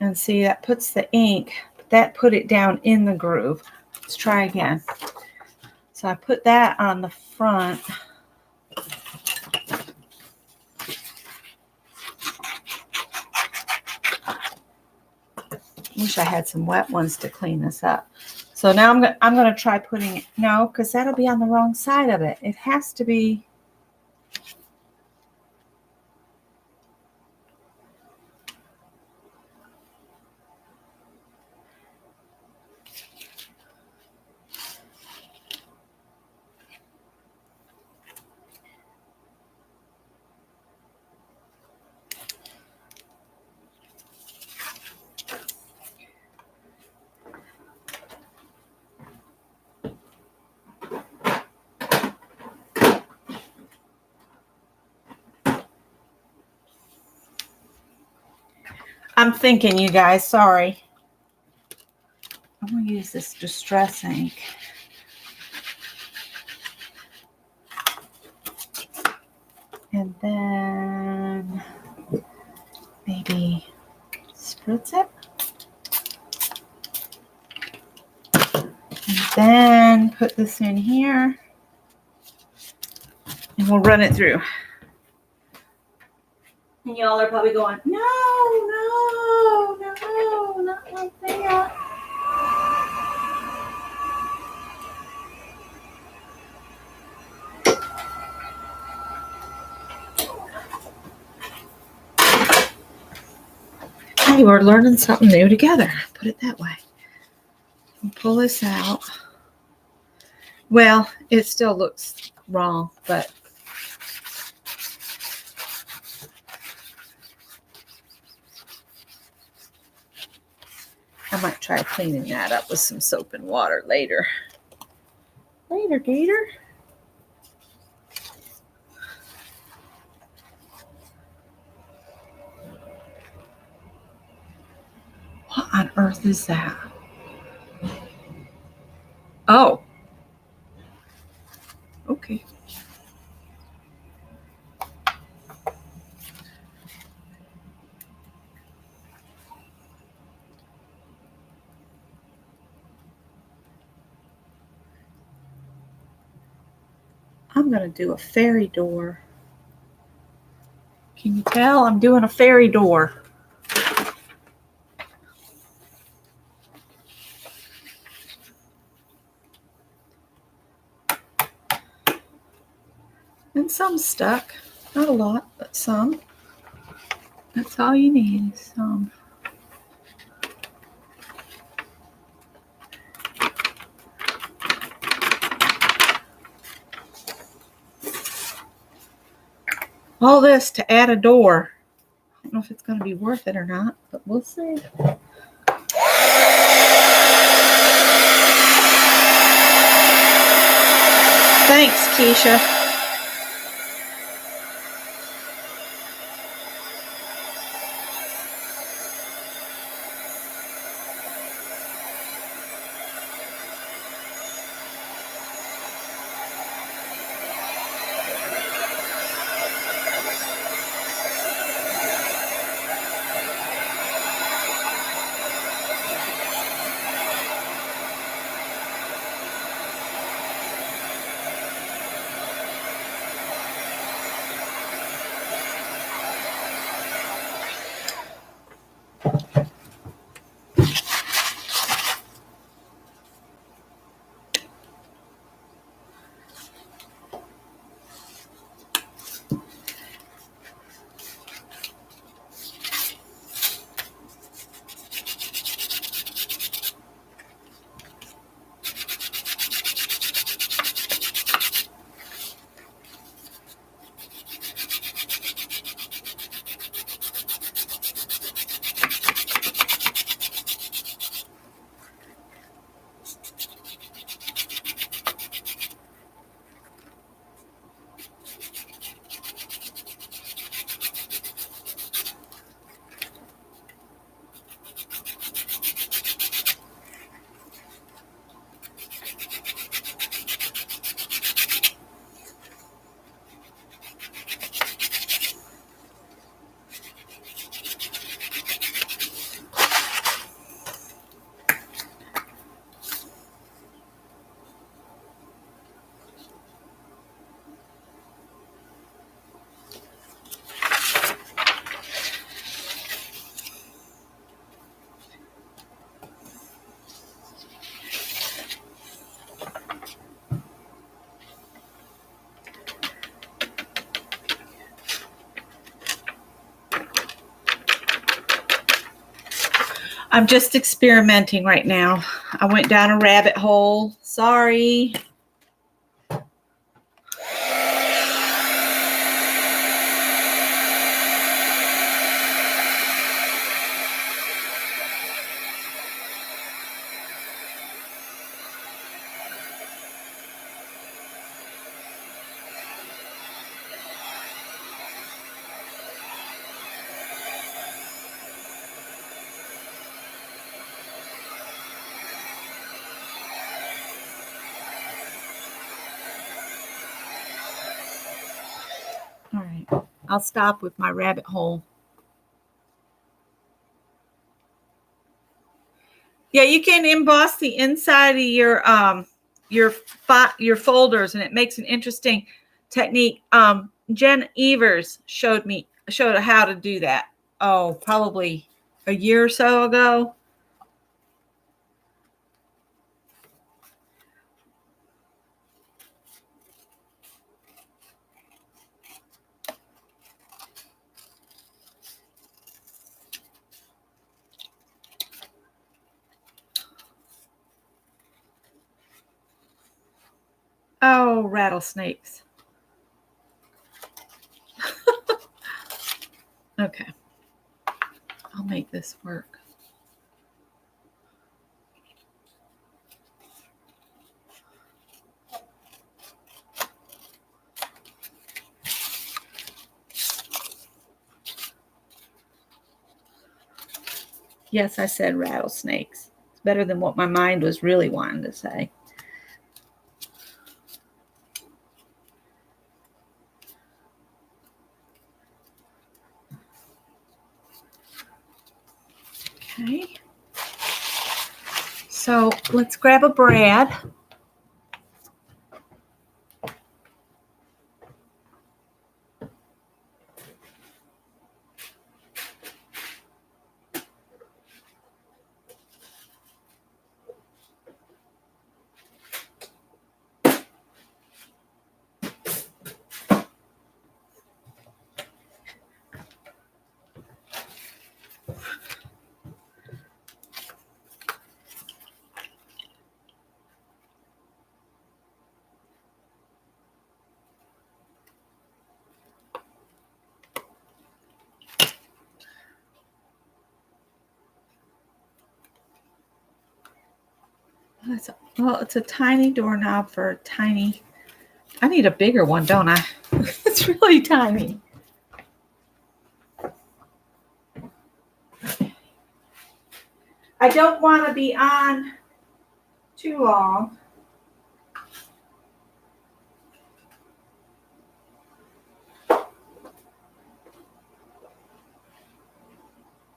S1: And see, that puts the ink, that put it down in the groove. Let's try again. So I put that on the front. Wish I had some wet ones to clean this up. So now I'm going to try putting it, no, because that'll be on the wrong side of it. It has to be. I'm thinking, you guys, sorry. I'm going to use this Distress ink. And then maybe spritz it. And then put this in here. And we'll run it through. And y'all are probably going, no, not like that. Hey, we're learning something new together. Put it that way. We'll pull this out. Well, it still looks wrong, but I might try cleaning that up with some soap and water later. Later, Gator. What on earth is that? Oh. Okay. I'm going to do a fairy door. Can you tell? I'm doing a fairy door. And some stuck. Not a lot, but some. That's all you need is some. All this to add a door. I don't know if it's going to be worth it or not, but we'll see. Thanks, Keisha. I'm just experimenting right now. I went down a rabbit hole. Sorry. All right, I'll stop with my rabbit hole. Yeah, you can emboss the inside of your folders, and it makes an interesting technique. Jen Evers showed me I showed how to do that. Oh, probably a year or so ago. Oh, rattlesnakes. Okay. I'll make this work. Yes, I said rattlesnakes. It's better than what my mind was really wanting to say. Okay. So let's grab a brad. Well, it's a tiny doorknob for a tiny. I need a bigger one, don't I? It's really tiny. I don't want to be on too long.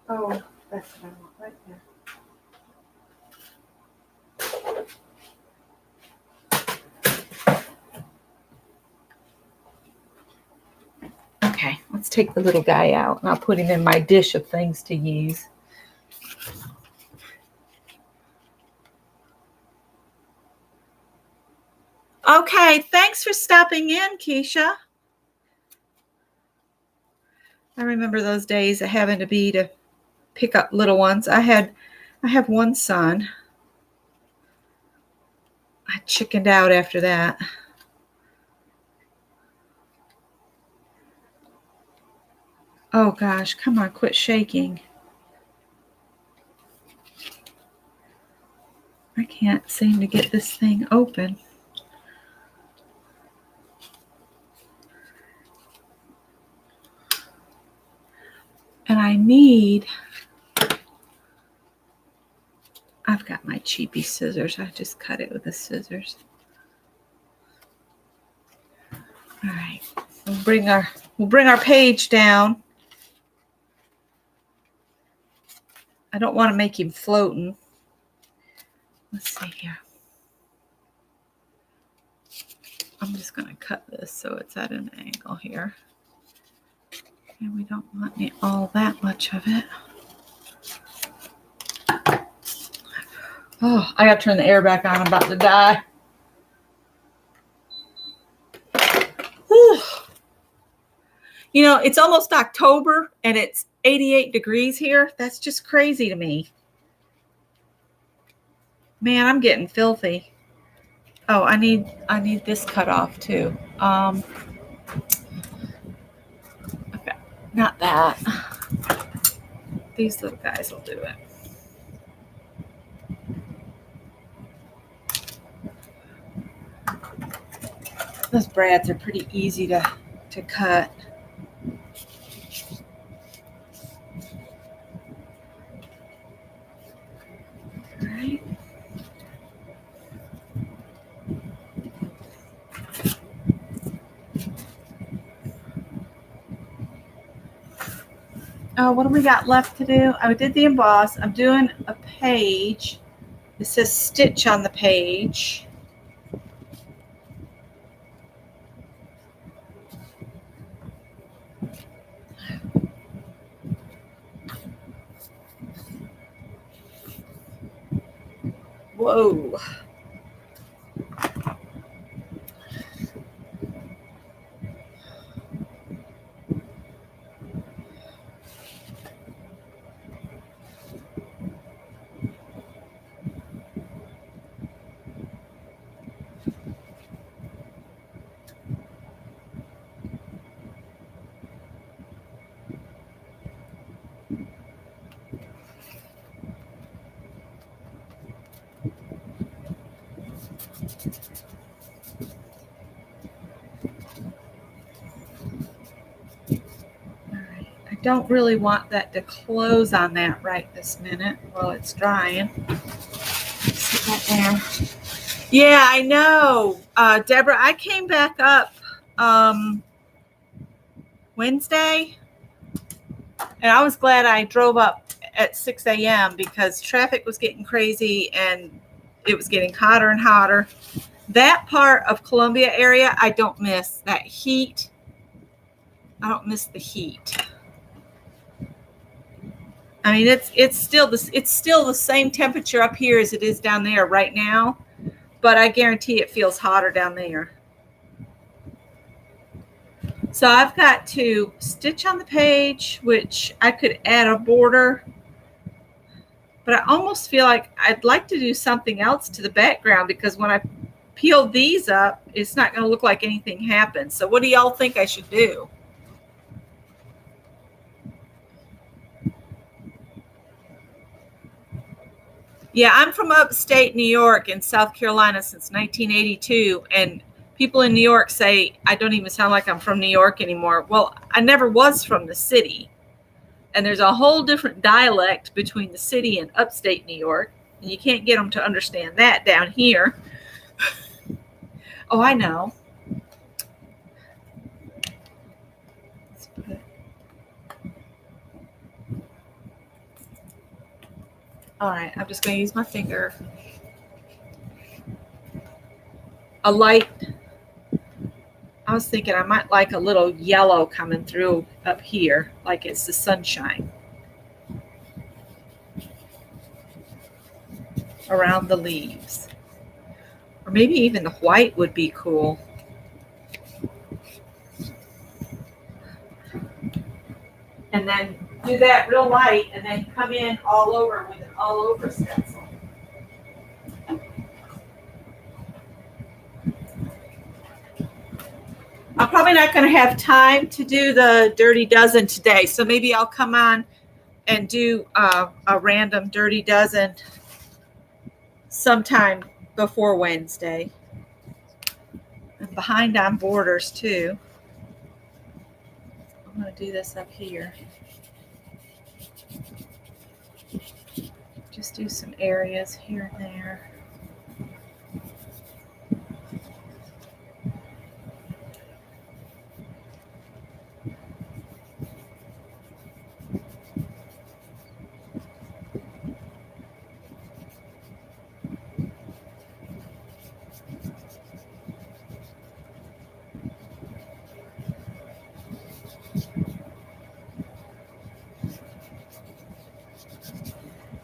S1: Oh, that's what I want right there. Okay, let's take the little guy out and I'll put him in my dish of things to use. Okay, thanks for stopping in, Keisha. I remember those days of having to pick up little ones. I have one son. I chickened out after that. Oh gosh, come on, quit shaking. I can't seem to get this thing open. And I've got my cheapy scissors. I just cut it with the scissors. All right, we'll bring our page down. I don't want to make him floating. Let's see here. I'm just going to cut this so it's at an angle here. And we don't want all that much of it. Oh, I got to turn the air back on. I'm about to die. Whew. You know, it's almost October and it's 88 degrees here. That's just crazy to me. Man, I'm getting filthy. Oh, I need this cut off too. Okay, not that. These little guys will do it. Those brads are pretty easy to cut. All right. Oh, what do we got left to do? I did the emboss. I'm doing a page. It says stitch on the page. Whoa. I don't really want that to close on that right this minute while it's drying. Sit that there. Yeah, I know. Deborah, I came back up Wednesday, and I was glad I drove up at 6 a.m. because traffic was getting crazy and it was getting hotter and hotter. That part of Columbia area, I don't miss that heat. I don't miss the heat. I mean, it's still the same temperature up here as it is down there right now, but I guarantee it feels hotter down there. So I've got to stitch on the page, which I could add a border, but I almost feel like I'd like to do something else to the background because when I peel these up, it's not going to look like anything happened. So what do y'all think I should do? Yeah, I'm from upstate New York and South Carolina since 1982, and people in New York say I don't even sound like I'm from New York anymore. Well, I never was from the city, and there's a whole different dialect between the city and upstate New York, and you can't get them to understand that down here. Oh, I know. All right, I'm just going to use my finger. A light. I was thinking I might like a little yellow coming through up here, like it's the sunshine around the leaves. Or maybe even the white would be cool. And then do that real light and then come in all over with an all over stencil. I'm probably not going to have time to do the Dirty Dozen today, so maybe I'll come on and do a random Dirty Dozen sometime before Wednesday. I'm behind on borders too. I'm going to do this up here. Just do some areas here and there.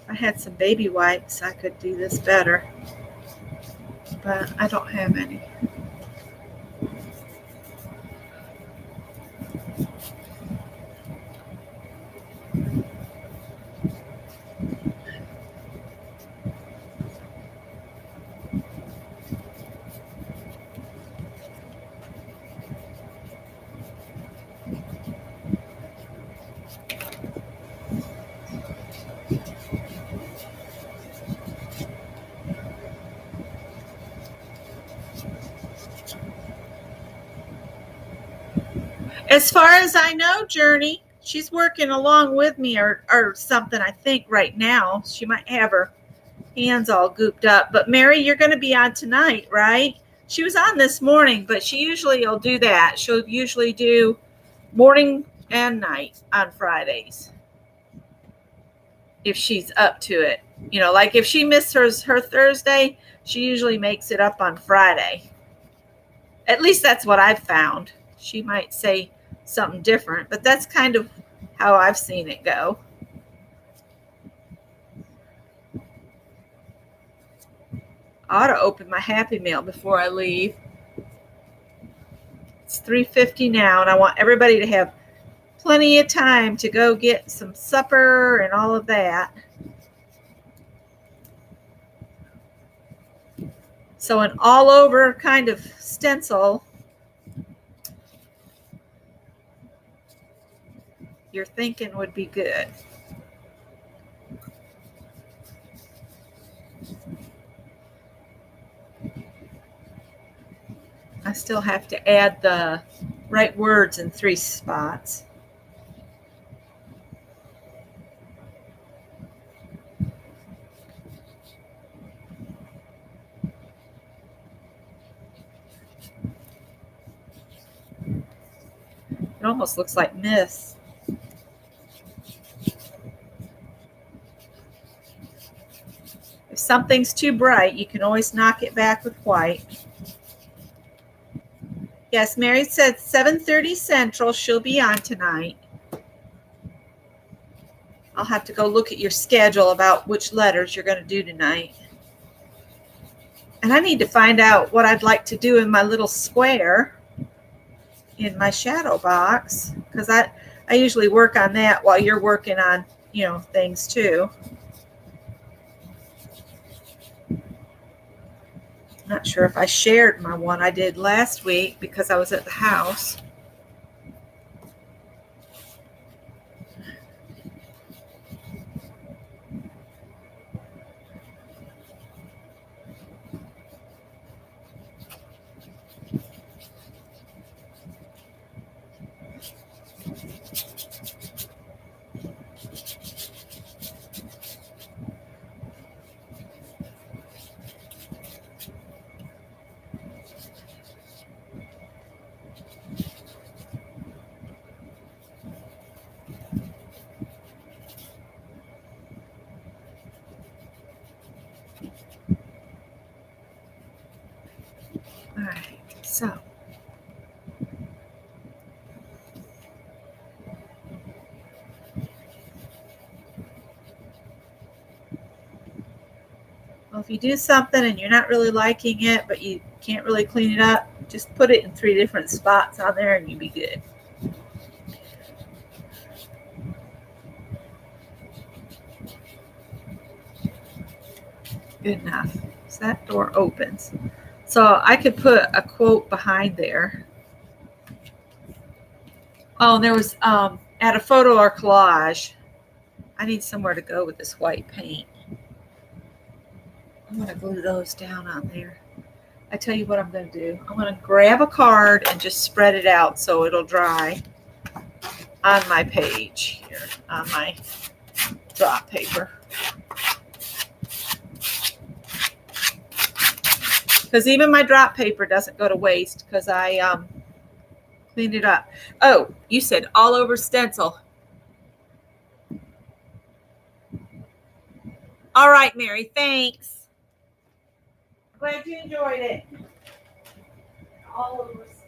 S1: I had some baby wipes, I could do this better, but I don't have any. As far as I know, Journey, she's working along with me or something, I think, right now. She might have her hands all gooped up. But Mary, you're going to be on tonight, right? She was on this morning, but she usually will do that. She'll usually do morning and night on Fridays if she's up to it. You know, like if she misses her Thursday, she usually makes it up on Friday. At least that's what I've found. She might say something different, but that's kind of how I've seen it go. I ought to open my Happy Meal before I leave. It's 3:50 now, and I want everybody to have plenty of time to go get some supper and all of that. So an all over kind of stencil, you're thinking would be good. I still have to add the right words in 3 spots. It almost looks like mist. If something's too bright, you can always knock it back with white. Yes, Mary said 7:30 Central. She'll be on tonight. I'll have to go look at your schedule about which letters you're going to do tonight. And I need to find out what I'd like to do in my little square in my shadow box, because I usually work on that while you're working on, things too. Not sure if I shared my one I did last week because I was at the house. All right, so well, if you do something and you're not really liking it, but you can't really clean it up, just put it in 3 different spots on there and you'll be good. Good enough. So that door opens. So I could put a quote behind there. Oh, and there was at a photo or collage. I need somewhere to go with this white paint. I'm going to glue those down on there. I tell you what I'm going to do. I'm going to grab a card and just spread it out so it'll dry on my page here, on my drop paper. Because even my drop paper doesn't go to waste because I cleaned it up. Oh, you said all over stencil. All right, Mary, thanks. Glad you enjoyed it. All over stencil.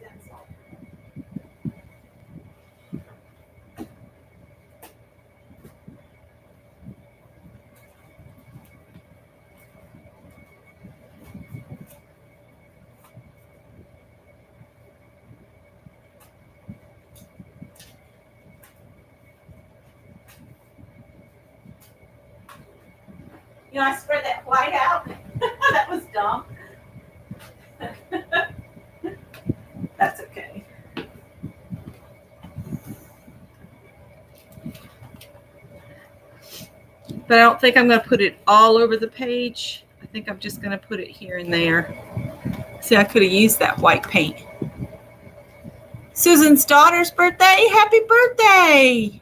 S1: I spread that white out. That was dumb. That's okay. But I don't think I'm going to put it all over the page. I think I'm just going to put it here and there. See, I could have used that white paint. Susan's daughter's birthday. Happy birthday.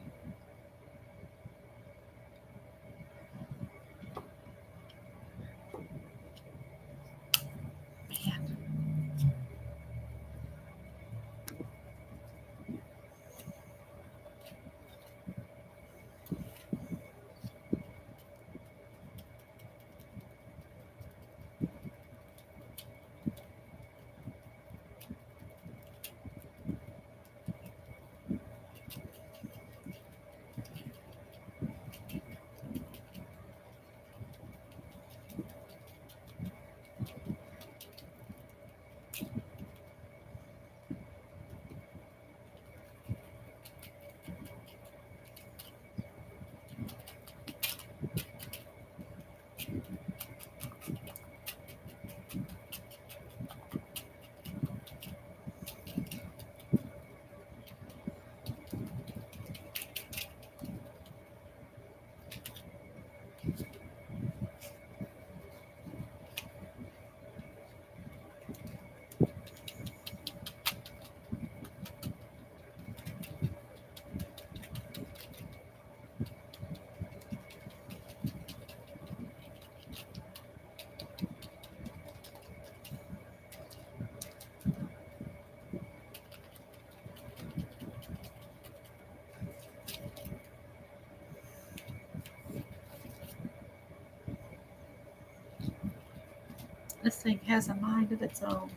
S1: This thing has a mind of its own.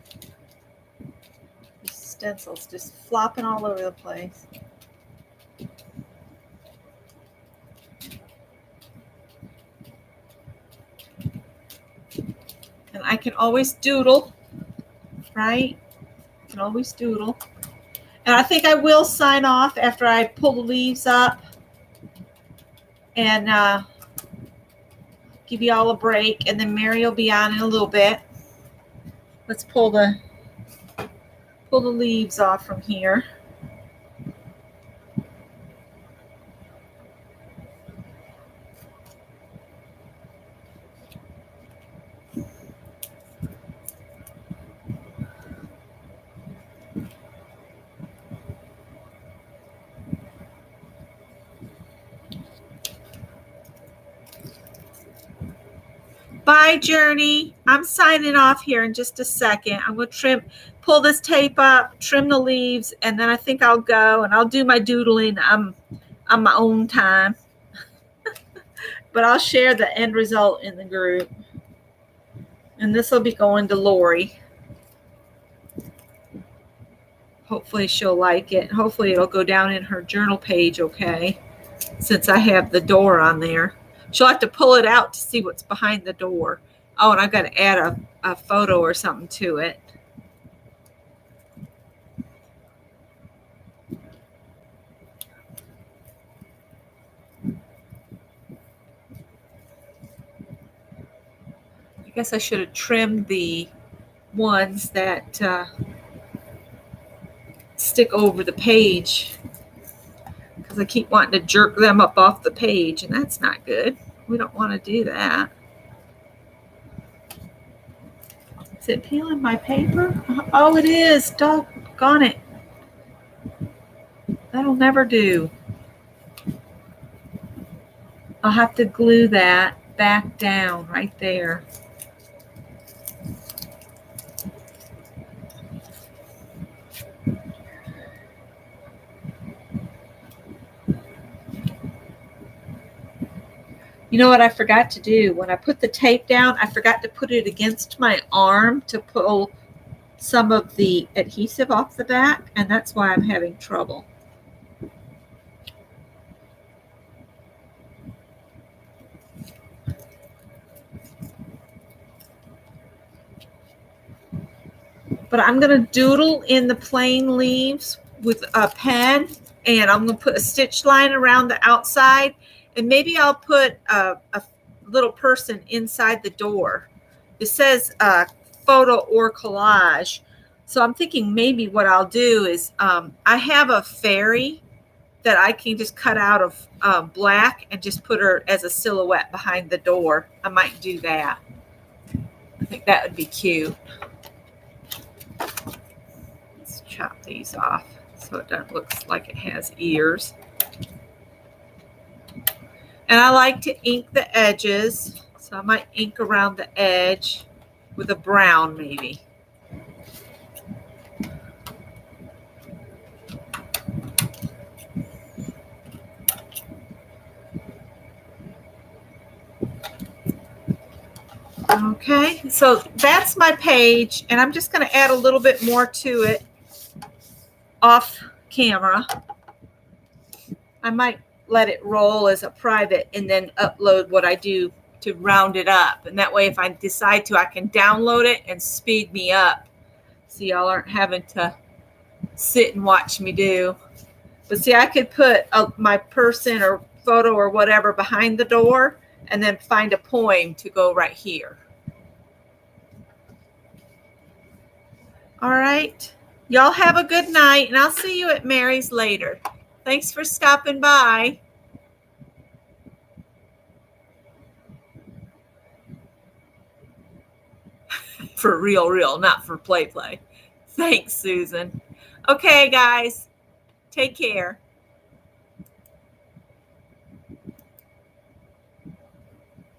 S1: These stencils just flopping all over the place. And I can always doodle, right? I can always doodle. And I think I will sign off after I pull the leaves up and give you all a break. And then Mary will be on in a little bit. Let's pull the leaves off from here. Bye, Journey. I'm signing off here in just a second. I'm going to pull this tape up, trim the leaves, and then I think I'll go and I'll do my doodling on my own time. But I'll share the end result in the group. And this will be going to Lori. Hopefully she'll like it. Hopefully it'll go down in her journal page okay, since I have the door on there. She'll have to pull it out to see what's behind the door. Oh, and I've got to add a photo or something to it. I guess I should have trimmed the ones that stick over the page, because I keep wanting to jerk them up off the page, and that's not good. We don't want to do that. Is it peeling my paper? Oh, it is. Doggone it. That'll never do. I'll have to glue that back down right there. You know what I forgot to do? When I put the tape down, I forgot to put it against my arm to pull some of the adhesive off the back, and that's why I'm having trouble. But I'm going to doodle in the plain leaves with a pen, and I'm going to put a stitch line around the outside. And maybe I'll put a little person inside the door. It says photo or collage. So I'm thinking maybe what I'll do is I have a fairy that I can just cut out of black and just put her as a silhouette behind the door. I might do that. I think that would be cute. Let's chop these off so it doesn't look like it has ears. And I like to ink the edges, so I might ink around the edge with a brown maybe. Okay, so that's my page, and I'm just going to add a little bit more to it off camera. I might let it roll as a private and then upload what I do to round it up. And that way, if I decide to, I can download it and speed me up. So y'all aren't having to sit and watch me do. But see, I could put my person or photo or whatever behind the door and then find a poem to go right here. All right. Y'all have a good night, and I'll see you at Mary's later. Thanks for stopping by. For real, not for play. Thanks, Susan. Okay, guys, take care.